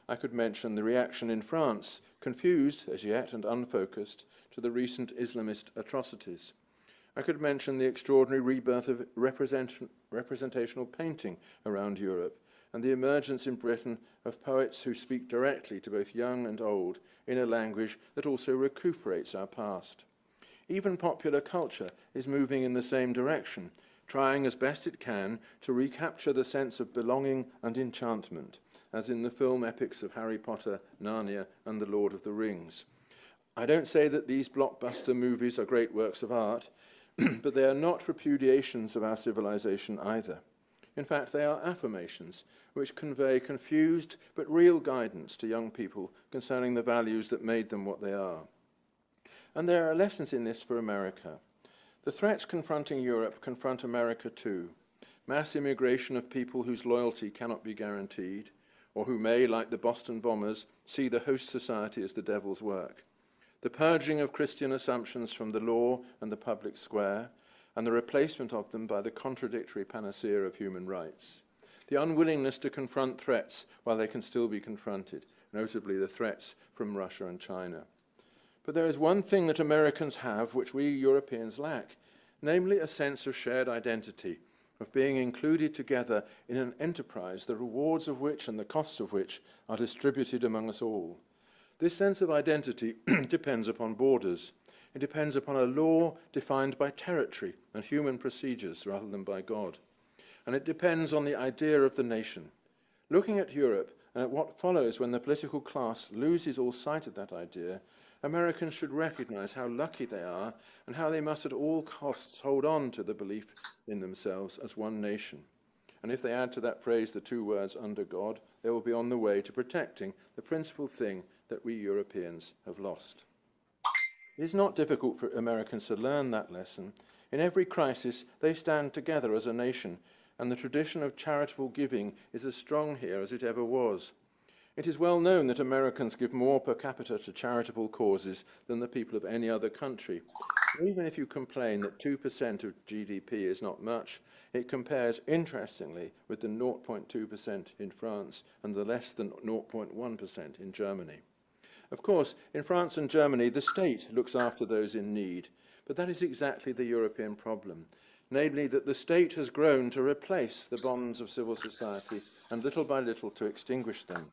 Speaker 3: I could mention the reaction in France, confused as yet and unfocused, to the recent Islamist atrocities. I could mention the extraordinary rebirth of representational painting around Europe and the emergence in Britain of poets who speak directly to both young and old in a language that also recuperates our past. Even popular culture is moving in the same direction, trying as best it can to recapture the sense of belonging and enchantment, as in the film epics of Harry Potter, Narnia, and The Lord of the Rings. I don't say that these blockbuster movies are great works of art, but they are not repudiations of our civilization either. In fact, they are affirmations which convey confused but real guidance to young people concerning the values that made them what they are. And there are lessons in this for America. The threats confronting Europe confront America too. Mass immigration of people whose loyalty cannot be guaranteed, or who may, like the Boston bombers, see the host society as the devil's work. The purging of Christian assumptions from the law and the public square, and the replacement of them by the contradictory panacea of human rights. The unwillingness to confront threats while they can still be confronted, notably the threats from Russia and China. But there is one thing that Americans have which we Europeans lack, namely a sense of shared identity, of being included together in an enterprise, the rewards of which and the costs of which are distributed among us all. This sense of identity depends upon borders. It depends upon a law defined by territory and human procedures rather than by God. And it depends on the idea of the nation. Looking at Europe and at what follows when the political class loses all sight of that idea, Americans should recognize how lucky they are and how they must at all costs hold on to the belief in themselves as one nation. And if they add to that phrase the two words under God, they will be on the way to protecting the principal thing that we Europeans have lost. It is not difficult for Americans to learn that lesson. In every crisis, they stand together as a nation, and the tradition of charitable giving is as strong here as it ever was. It is well known that Americans give more per capita to charitable causes than the people of any other country. Even if you complain that 2% of GDP is not much, it compares interestingly with the 0.2% in France and the less than 0.1% in Germany. Of course, in France and Germany, the state looks after those in need, but that is exactly the European problem, namely that the state has grown to replace the bonds of civil society and little by little to extinguish them.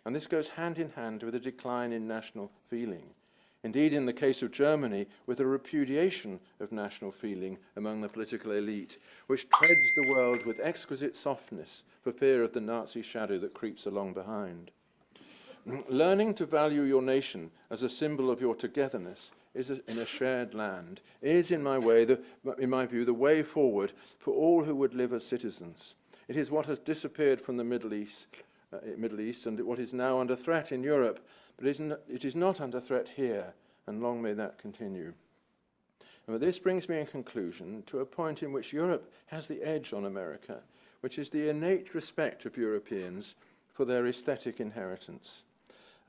Speaker 3: And this goes hand in hand with a decline in national feeling. Indeed, in the case of Germany, with a repudiation of national feeling among the political elite, which treads the world with exquisite softness for fear of the Nazi shadow that creeps along behind. Learning to value your nation as a symbol of your togetherness in a shared land is, in my view, the way forward for all who would live as citizens. It is what has disappeared from the Middle East and what is now under threat in Europe, but it is not under threat here, and long may that continue. And this brings me in conclusion to a point in which Europe has the edge on America, which is the innate respect of Europeans for their aesthetic inheritance.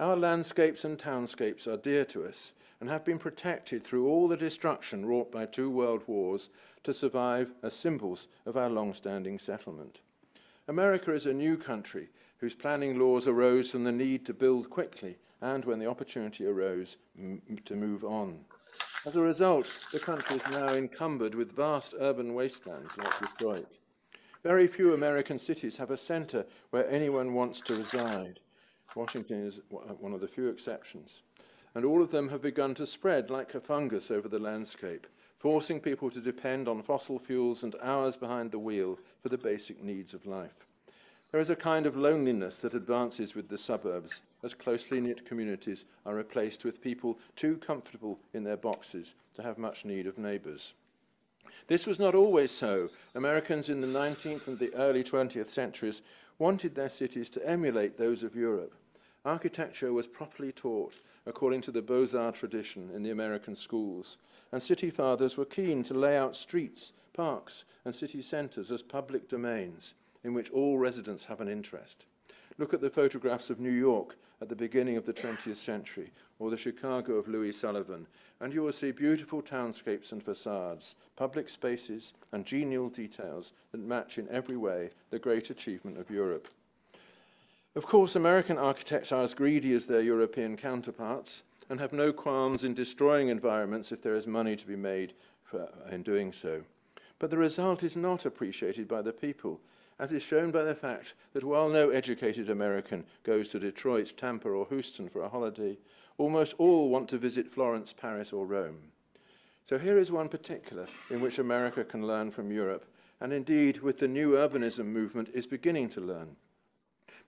Speaker 3: Our landscapes and townscapes are dear to us and have been protected through all the destruction wrought by 2 world wars to survive as symbols of our long-standing settlement. America is a new country whose planning laws arose from the need to build quickly and, when the opportunity arose, to move on. As a result, the country is now encumbered with vast urban wastelands like Detroit. Very few American cities have a center where anyone wants to reside. Washington is one of the few exceptions. And all of them have begun to spread like a fungus over the landscape, forcing people to depend on fossil fuels and hours behind the wheel for the basic needs of life. There is a kind of loneliness that advances with the suburbs, as closely knit communities are replaced with people too comfortable in their boxes to have much need of neighbors. This was not always so. Americans in the 19th and the early 20th centuries wanted their cities to emulate those of Europe. Architecture was properly taught according to the Beaux-Arts tradition in the American schools, and city fathers were keen to lay out streets, parks, and city centers as public domains in which all residents have an interest. Look at the photographs of New York at the beginning of the 20th century, or the Chicago of Louis Sullivan, and you will see beautiful townscapes and facades, public spaces, and genial details that match in every way the great achievement of Europe. Of course, American architects are as greedy as their European counterparts and have no qualms in destroying environments if there is money to be made in doing so. But the result is not appreciated by the people, as is shown by the fact that while no educated American goes to Detroit, Tampa, or Houston for a holiday, almost all want to visit Florence, Paris, or Rome. So here is one particular in which America can learn from Europe, and indeed, with the new urbanism movement, is beginning to learn.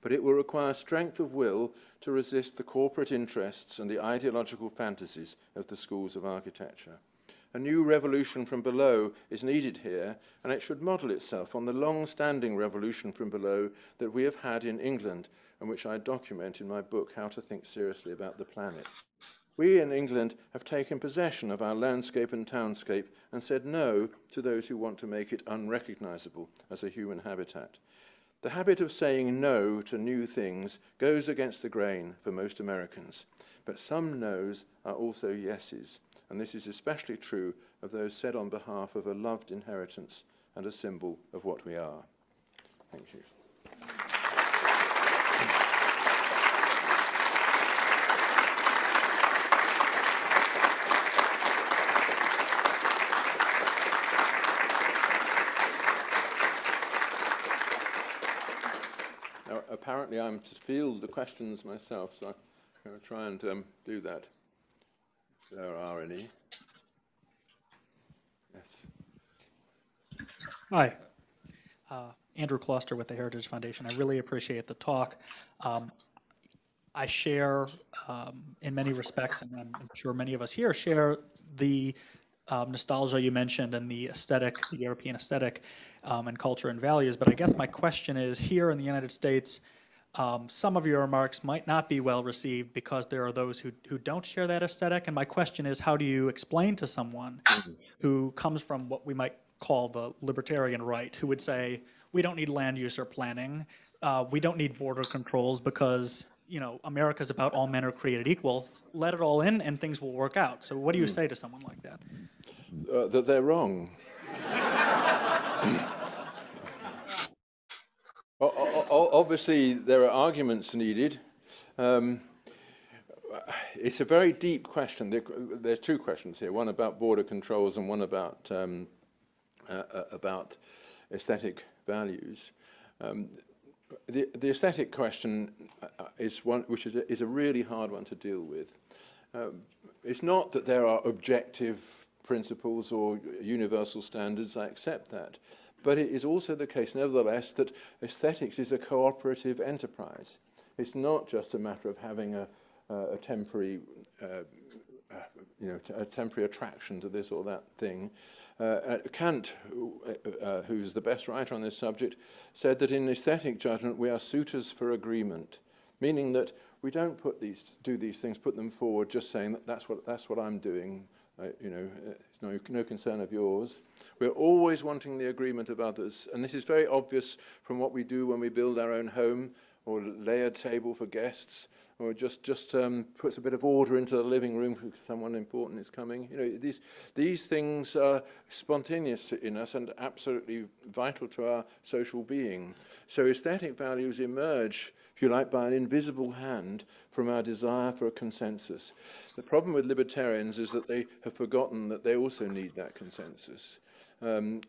Speaker 3: But it will require strength of will to resist the corporate interests and the ideological fantasies of the schools of architecture. A new revolution from below is needed here, and it should model itself on the long-standing revolution from below that we have had in England, and which I document in my book, How to Think Seriously About the Planet. We in England have taken possession of our landscape and townscape and said no to those who want to make it unrecognizable as a human habitat. The habit of saying no to new things goes against the grain for most Americans, but some no's are also yeses, and this is especially true of those said on behalf of a loved inheritance and a symbol of what we are. Thank you. Apparently, I'm to field the questions myself, so I'm going to try and do that, if there are any. Yes.
Speaker 4: Hi. Andrew Kloster with the Heritage Foundation. I really appreciate the talk. I share, in many respects, and I'm sure many of us here share the nostalgia you mentioned and the aesthetic, the European aesthetic, and culture and values. But I guess my question is, here in the United States, some of your remarks might not be well received because there are those who don't share that aesthetic. And my question is, how do you explain to someone who comes from what we might call the libertarian right, who would say, we don't need land use or planning, we don't need border controls because, you know, America's about all men are created equal, let it all in and things will work out. So what do you say to someone like that?
Speaker 3: That they're wrong. Obviously, there are arguments needed. It's a very deep question. There's two questions here, one about border controls and one about aesthetic values. The aesthetic question is one which is a really hard one to deal with. It's not that there are objective principles or universal standards, I accept that. But it is also the case, nevertheless, that aesthetics is a cooperative enterprise. It's not just a matter of having a temporary, a temporary attraction to this or that thing. Kant, who's the best writer on this subject, said that in aesthetic judgment we are suitors for agreement, meaning that we don't do these things, put them forward, just saying that that's what I'm doing. It's no concern of yours. We're always wanting the agreement of others, and this is very obvious from what we do when we build our own home, or lay a table for guests, or just puts a bit of order into the living room because someone important is coming. You know, these things are spontaneous in us and absolutely vital to our social being. So aesthetic values emerge, if you like, by an invisible hand from our desire for a consensus. The problem with libertarians is that they have forgotten that they also need that consensus. And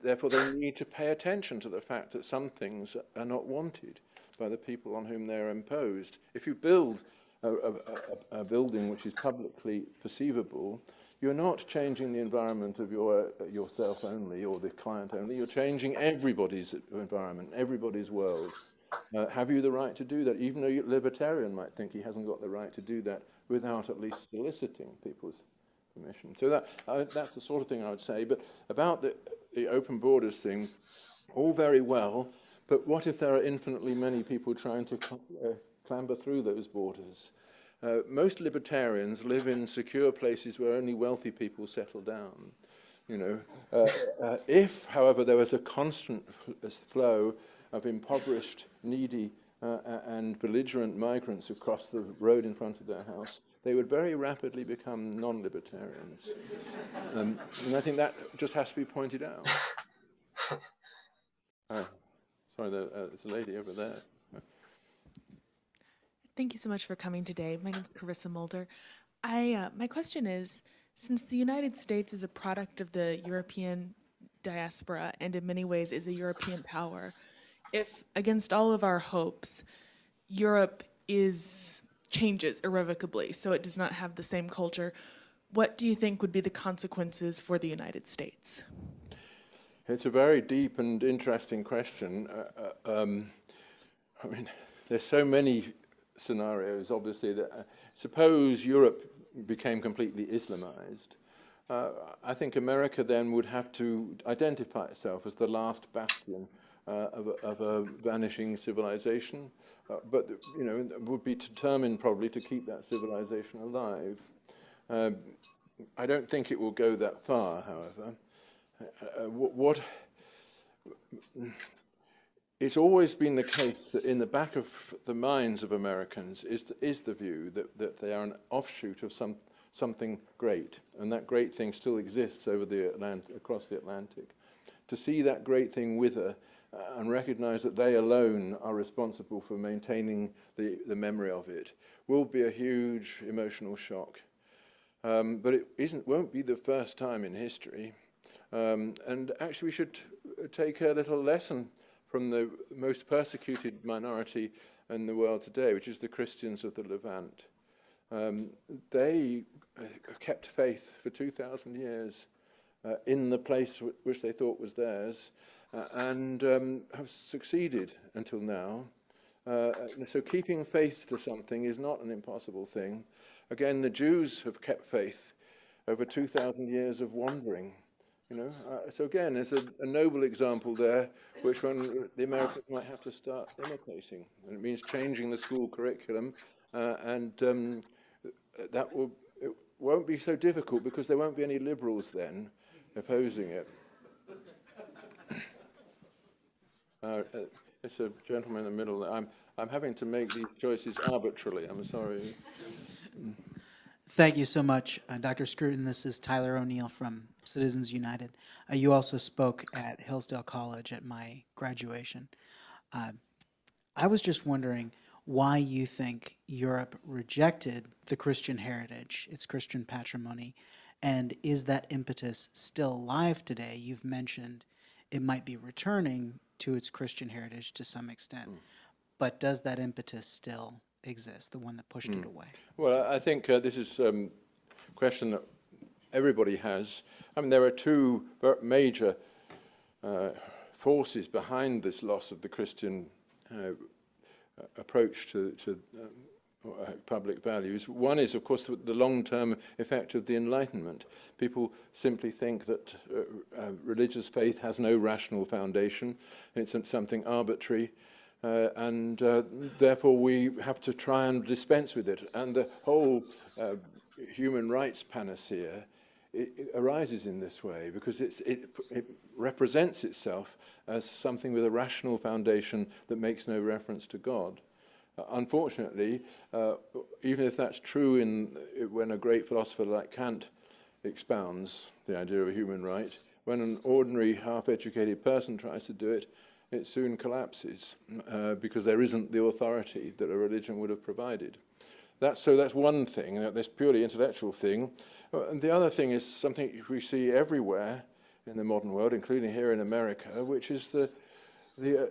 Speaker 3: therefore they need to pay attention to the fact that some things are not wanted by the people on whom they're imposed. If you build a building which is publicly perceivable, you're not changing the environment of yourself only or the client only. You're changing everybody's environment, everybody's world. Have you the right to do that? Even a libertarian might think he hasn't got the right to do that without at least soliciting people's permission. So that's the sort of thing I would say. But about the open borders thing, all very well, but what if there are infinitely many people trying to clamber through those borders? Most libertarians live in secure places where only wealthy people settle down. If, however, there was a constant flow of impoverished, needy, and belligerent migrants across the road in front of their house, they would very rapidly become non-libertarians. And I think that just has to be pointed out. Sorry, there's a lady over there.
Speaker 5: Thank you so much for coming today. My name is Carissa Mulder. My question is, since the United States is a product of the European diaspora and in many ways is a European power, if, against all of our hopes, Europe changes irrevocably, so it does not have the same culture, what do you think would be the consequences for the United States?
Speaker 3: It's a very deep and interesting question. I mean, there's so many scenarios, obviously, that suppose Europe became completely Islamized. I think America then would have to identify itself as the last bastion of a vanishing civilization, but would be determined probably to keep that civilization alive. I don't think it will go that far, however. It's always been the case that in the back of the minds of Americans is the view that they are an offshoot of something great, and that great thing still exists across the Atlantic. To see that great thing wither and recognize that they alone are responsible for maintaining the memory of it will be a huge emotional shock. But it won't be the first time in history. And actually we should take a little lesson from the most persecuted minority in the world today, which is the Christians of the Levant. They kept faith for 2,000 years in the place which they thought was theirs, and have succeeded until now. So keeping faith to something is not an impossible thing. Again, the Jews have kept faith over 2,000 years of wandering. You know, so again, there's a noble example there, which one the Americans might have to start imitating. And it means changing the school curriculum, and that it won't be so difficult because there won't be any liberals then opposing it. It's a gentleman in the middle. I'm having to make these choices arbitrarily. I'm sorry.
Speaker 6: Thank you so much, Dr. Scruton. This is Tyler O'Neill from Citizens United. You also spoke at Hillsdale College at my graduation. I was just wondering why you think Europe rejected the Christian heritage, its Christian patrimony, and is that impetus still alive today? You've mentioned it might be returning to its Christian heritage to some extent, but does that impetus still exist, the one that pushed it away?
Speaker 3: Well, I think this is a question that everybody has. I mean, there are two major forces behind this loss of the Christian approach to public values. One is, of course, the long-term effect of the Enlightenment. People simply think that religious faith has no rational foundation. It's something arbitrary. And therefore we have to try and dispense with it. And the whole human rights panacea it arises in this way because it represents itself as something with a rational foundation that makes no reference to God. Unfortunately, even if that's true when a great philosopher like Kant expounds the idea of a human right, when an ordinary half-educated person tries to do it, it soon collapses because there isn't the authority that a religion would have provided. That's one thing, this purely intellectual thing. And the other thing is something we see everywhere in the modern world, including here in America, which is the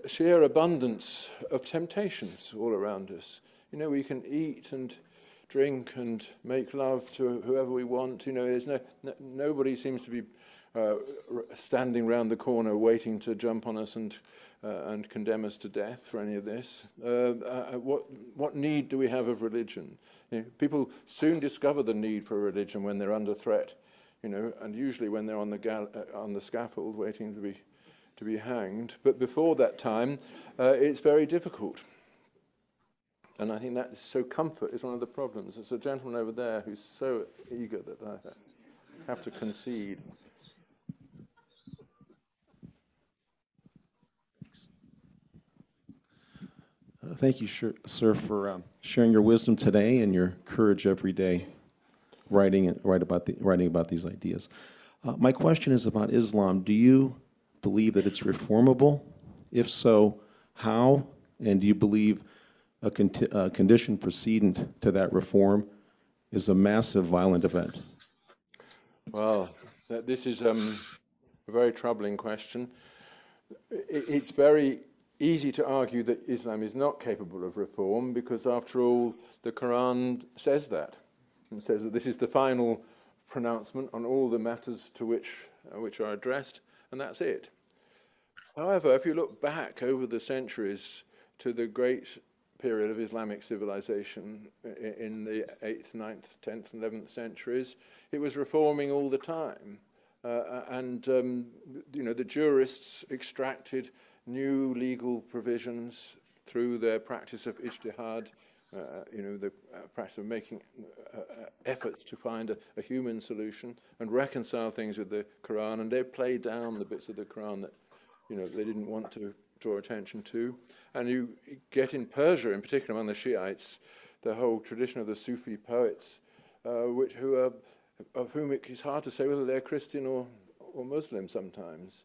Speaker 3: sheer abundance of temptations all around us. You know, we can eat and drink and make love to whoever we want. You know, there's nobody seems to be standing round the corner waiting to jump on us and condemn us to death for any of this. What need do we have of religion? You know, people soon discover the need for religion when they're under threat, you know, and usually when they're on the scaffold waiting to be hanged. But before that time, it's very difficult. And I think that comfort is one of the problems. There's a gentleman over there who's so eager that I have to concede.
Speaker 7: Thank you, sir, for sharing your wisdom today and your courage every day, writing about these ideas. My question is about Islam. Do you believe that it's reformable? If so, how? And do you believe a condition precedent to that reform is a massive violent event?
Speaker 3: Well, this is a very troubling question. It's very easy to argue that Islam is not capable of reform because, after all, the Quran says that. It says that this is the final pronouncement on all the matters to which are addressed, and that's it. However, if you look back over the centuries to the great period of Islamic civilization in the 8th, 9th, 10th, and 11th centuries, it was reforming all the time. You know, the jurists extracted new legal provisions through their practice of ijtihad, you know, the practice of making efforts to find a human solution and reconcile things with the Quran, and they play down the bits of the Quran that, you know, they didn't want to draw attention to. And you get in Persia, in particular among the Shiites, the whole tradition of the Sufi poets, of whom it is hard to say whether they're Christian or Muslim sometimes.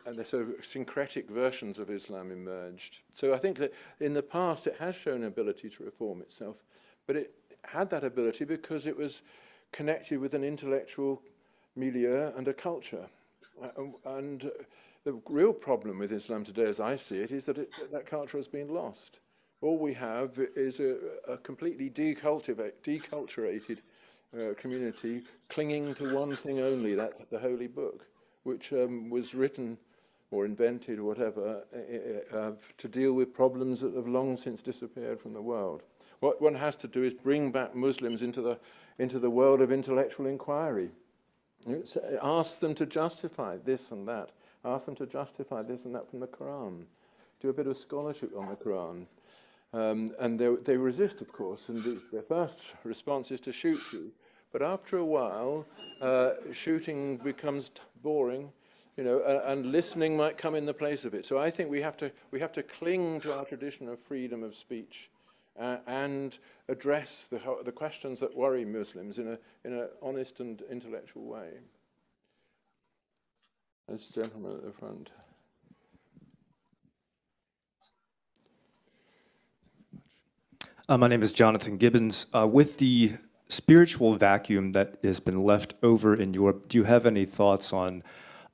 Speaker 3: And the sort of syncretic versions of Islam emerged. So I think that in the past it has shown ability to reform itself, but it had that ability because it was connected with an intellectual milieu and a culture. And the real problem with Islam today, as I see it, is that that culture has been lost. All we have is a completely deculturated community clinging to one thing only, the Holy Book, which was written or invented or whatever to deal with problems that have long since disappeared from the world. What one has to do is bring back Muslims into the world of intellectual inquiry, Ask them to justify this and that. Ask them to justify this and that from the Quran. Do a bit of scholarship on the Quran. And they resist, of course, and their first response is to shoot you. But after a while, shooting becomes boring, you know, and listening might come in the place of it. So I think we have to cling to our tradition of freedom of speech and address the questions that worry Muslims in an honest and intellectual way. This gentleman at the front.
Speaker 8: My name is Jonathan Gibbons. With the spiritual vacuum that has been left over in Europe, do you have any thoughts on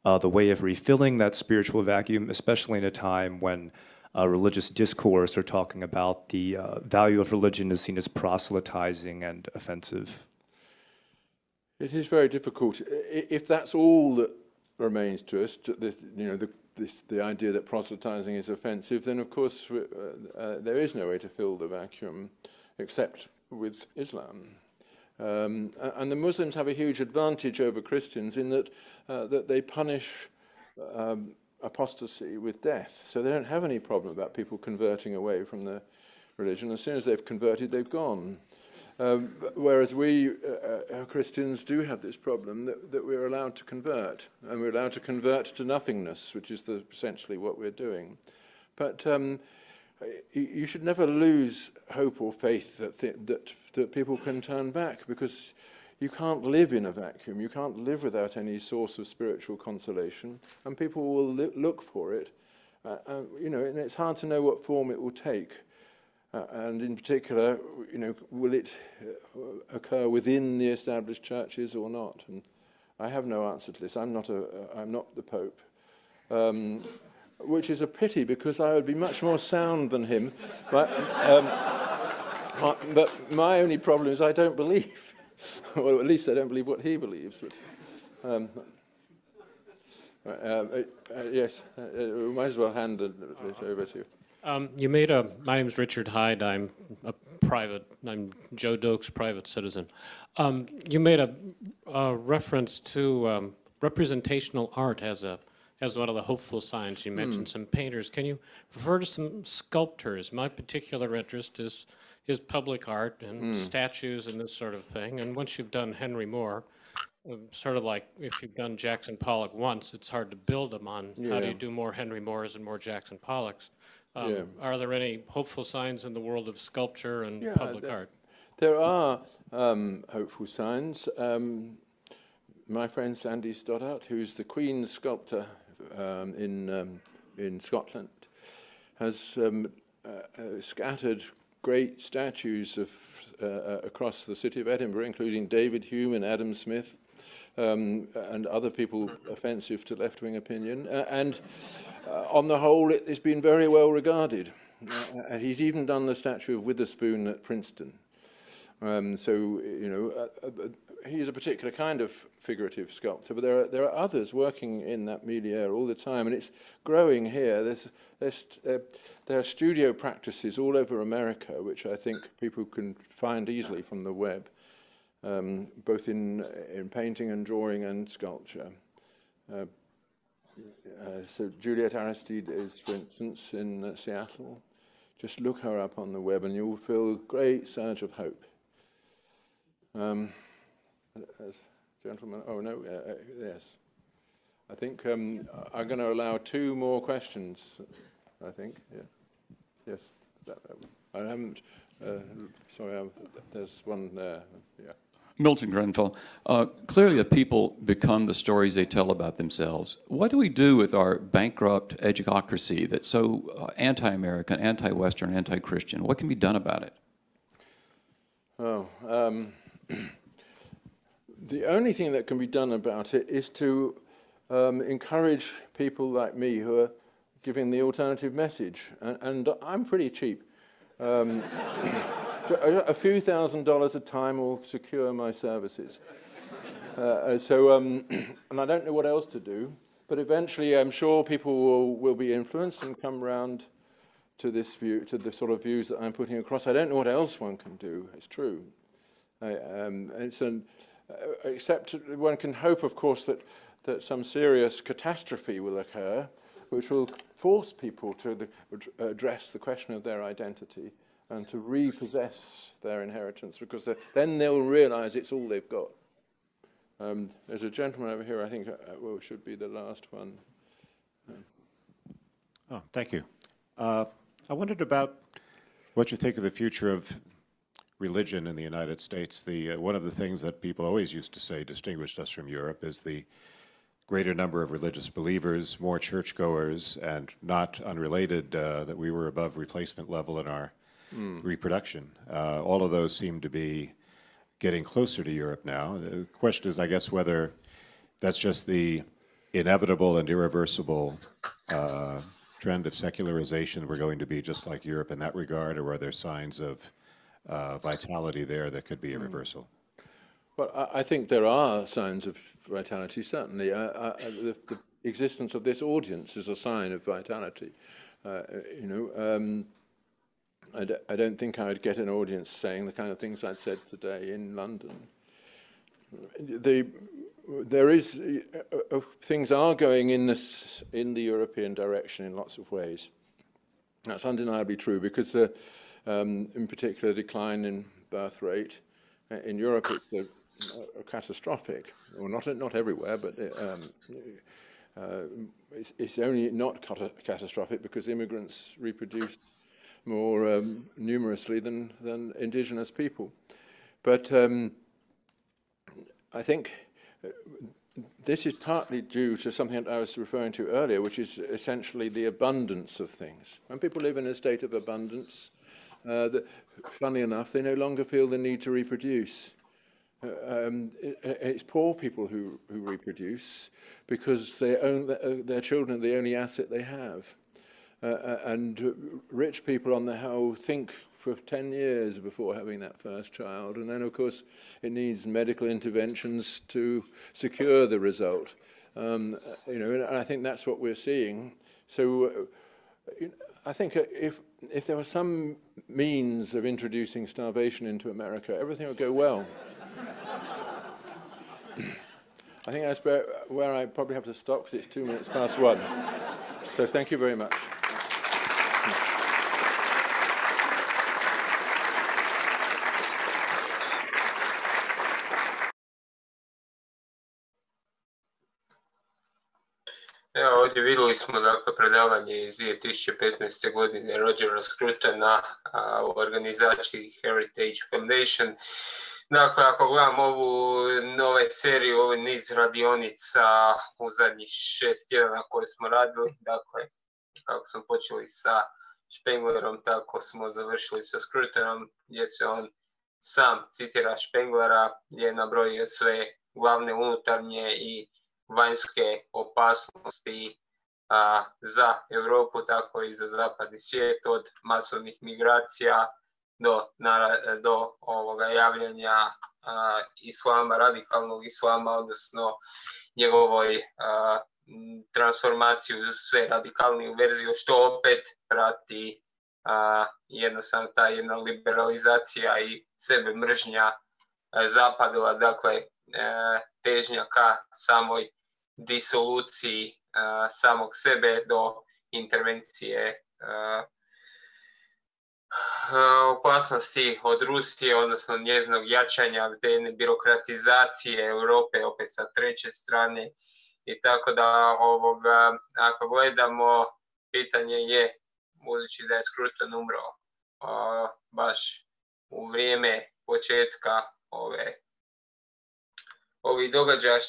Speaker 8: the way of refilling that spiritual vacuum, especially in a time when religious discourse are talking about the value of religion is seen as proselytizing and offensive?
Speaker 3: It is very difficult. If that's all that remains to us, the idea that proselytizing is offensive, then of course there is no way to fill the vacuum except with Islam. And the Muslims have a huge advantage over Christians in that they punish apostasy with death. So they don't have any problem about people converting away from the religion. As soon as they've converted, they've gone. Whereas we Christians do have this problem that we're allowed to convert, and we're allowed to convert to nothingness, which is essentially what we're doing. But you should never lose hope or faith that people can turn back, because you can't live in a vacuum. You can't live without any source of spiritual consolation, and people will look for it. You know, and it's hard to know what form it will take. And in particular, you know, will it occur within the established churches or not? And I have no answer to this. I'm not the Pope, which is a pity, because I would be much more sound than him. But my only problem is I don't believe, or at least I don't believe what he believes. But, yes, we might as well hand it over to you.
Speaker 9: My name is Richard Hyde. I'm Joe Doak's private citizen. You made a reference to representational art as one of the hopeful signs. You mentioned some painters. Can you refer to some sculptors? My particular interest is public art and statues and this sort of thing. And once you've done Henry Moore, sort of like if you've done Jackson Pollock once, it's hard to build them on. Yeah. How do you do more Henry Moores and more Jackson Pollocks? Are there any hopeful signs in the world of sculpture and public art?
Speaker 3: There are hopeful signs. My friend Sandy Stoddart, who's the Queen's sculptor in Scotland, has scattered great statues across the city of Edinburgh, including David Hume and Adam Smith, and other people offensive to left-wing opinion. On the whole, it's been very well regarded. He's even done the statue of Witherspoon at Princeton. So, you know, he's a particular kind of figurative sculptor, but there are others working in that milieu all the time, and it's growing here. There are studio practices all over America, which I think people can find easily from the web, both in painting and drawing and sculpture. So Juliet Aristide is, for instance, in Seattle. Just look her up on the web and you'll feel a great surge of hope. Gentlemen, oh no, yes. I think I'm going to allow 2 more questions, I think, yeah. Yes, I haven't, sorry, there's one there, yeah.
Speaker 10: Milton Grenfell, clearly the people become the stories they tell about themselves. What do we do with our bankrupt educocracy that's so anti-American, anti-Western, anti-Christian? What can be done about it?
Speaker 3: Oh, the only thing that can be done about it is to encourage people like me who are giving the alternative message. And I'm pretty cheap. A few $1,000s a time will secure my services. And I don't know what else to do, but eventually I'm sure people will be influenced and come round to this view, to the sort of views that I'm putting across. I don't know what else one can do, it's true. except one can hope, of course, that some serious catastrophe will occur, which will force people to address the question of their identity and to repossess their inheritance, because then they'll realize it's all they've got. There's a gentleman over here, I think, should be the last one.
Speaker 11: Oh, thank you. I wondered about what you think of the future of religion in the United States. One of the things that people always used to say distinguished us from Europe is the greater number of religious believers, more churchgoers, and not unrelated that we were above replacement level in our reproduction. All of those seem to be getting closer to Europe now. The question is, I guess, whether that's just the inevitable and irreversible trend of secularization. We're going to be just like Europe in that regard, or are there signs of vitality there that could be irreversible?
Speaker 3: Well, I think there are signs of vitality, certainly. The existence of this audience is a sign of vitality. I don't think I'd get an audience saying the kind of things I'd said today in London. Things are going in the European direction in lots of ways. That's undeniably true, because in particular decline in birth rate in Europe it's catastrophic. Well, not everywhere, but it's only not catastrophic because immigrants reproduce more numerously than indigenous people. But I think this is partly due to something that I was referring to earlier, which is essentially the abundance of things. When people live in a state of abundance, funnily enough, they no longer feel the need to reproduce. It's poor people who reproduce because their children are the only asset they have. And rich people, on the whole, think for 10 years before having that first child. And then, of course, it needs medical interventions to secure the result. And I think that's what we're seeing. So I think if there was some means of introducing starvation into America, everything would go well. I think that's where I probably have to stop, because it's 1:02. So thank you very much.
Speaker 1: Evo, ovdje vidjeli smo dakle predavanje iz 2015. godine Rogera Scrutona u organizaciji Heritage Foundation. Dakle, ako gledam ovu nove seriju, ovaj niz radionica u zadnjih 6 tjedana koje smo radili, dakle, kako smo počeli sa Spenglerom, tako smo završili sa Scrutonom, gdje se on sam citira Spenglera, gdje je nabrojio sve glavne unutarnje i vanjske opasnosti za Europu, tako i za zapadni svijet, od masovnih migracija do ovoga javljanja islama, radikalnog islama, odnosno njegovoj transformaciji u sve radikalniju verziju, što opet prati jednostavno ta jedna liberalizacija i sebe mržnja zapadova, dakle težnja ka samoj disoluciji samog sebe do intervencije opasnosti od Rusije, odnosno njezinog jačanja, birokratizacije Europe, opet sa treće strane. I tako da ako gledamo, pitanje je, budući da je Scruton umro baš u vrijeme početka ovih događaja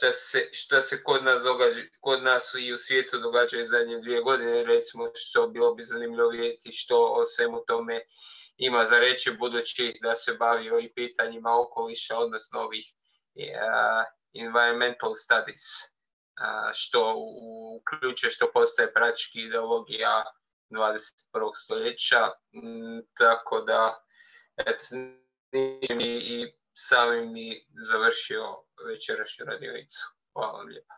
Speaker 1: što se kod nas i u svijetu događaju zadnje 2 godine, recimo, što bilo bi zanimljivo vidjeti što o svemu tome ima za reći, budući da se bavio i pitanjima okoliša, odnosno ovih environmental studies, što uključuje, što postaje praktički ideologija 21. stoljeća, tako da i samim mi završio večerašnju radionicu. Hvala vam lijepa.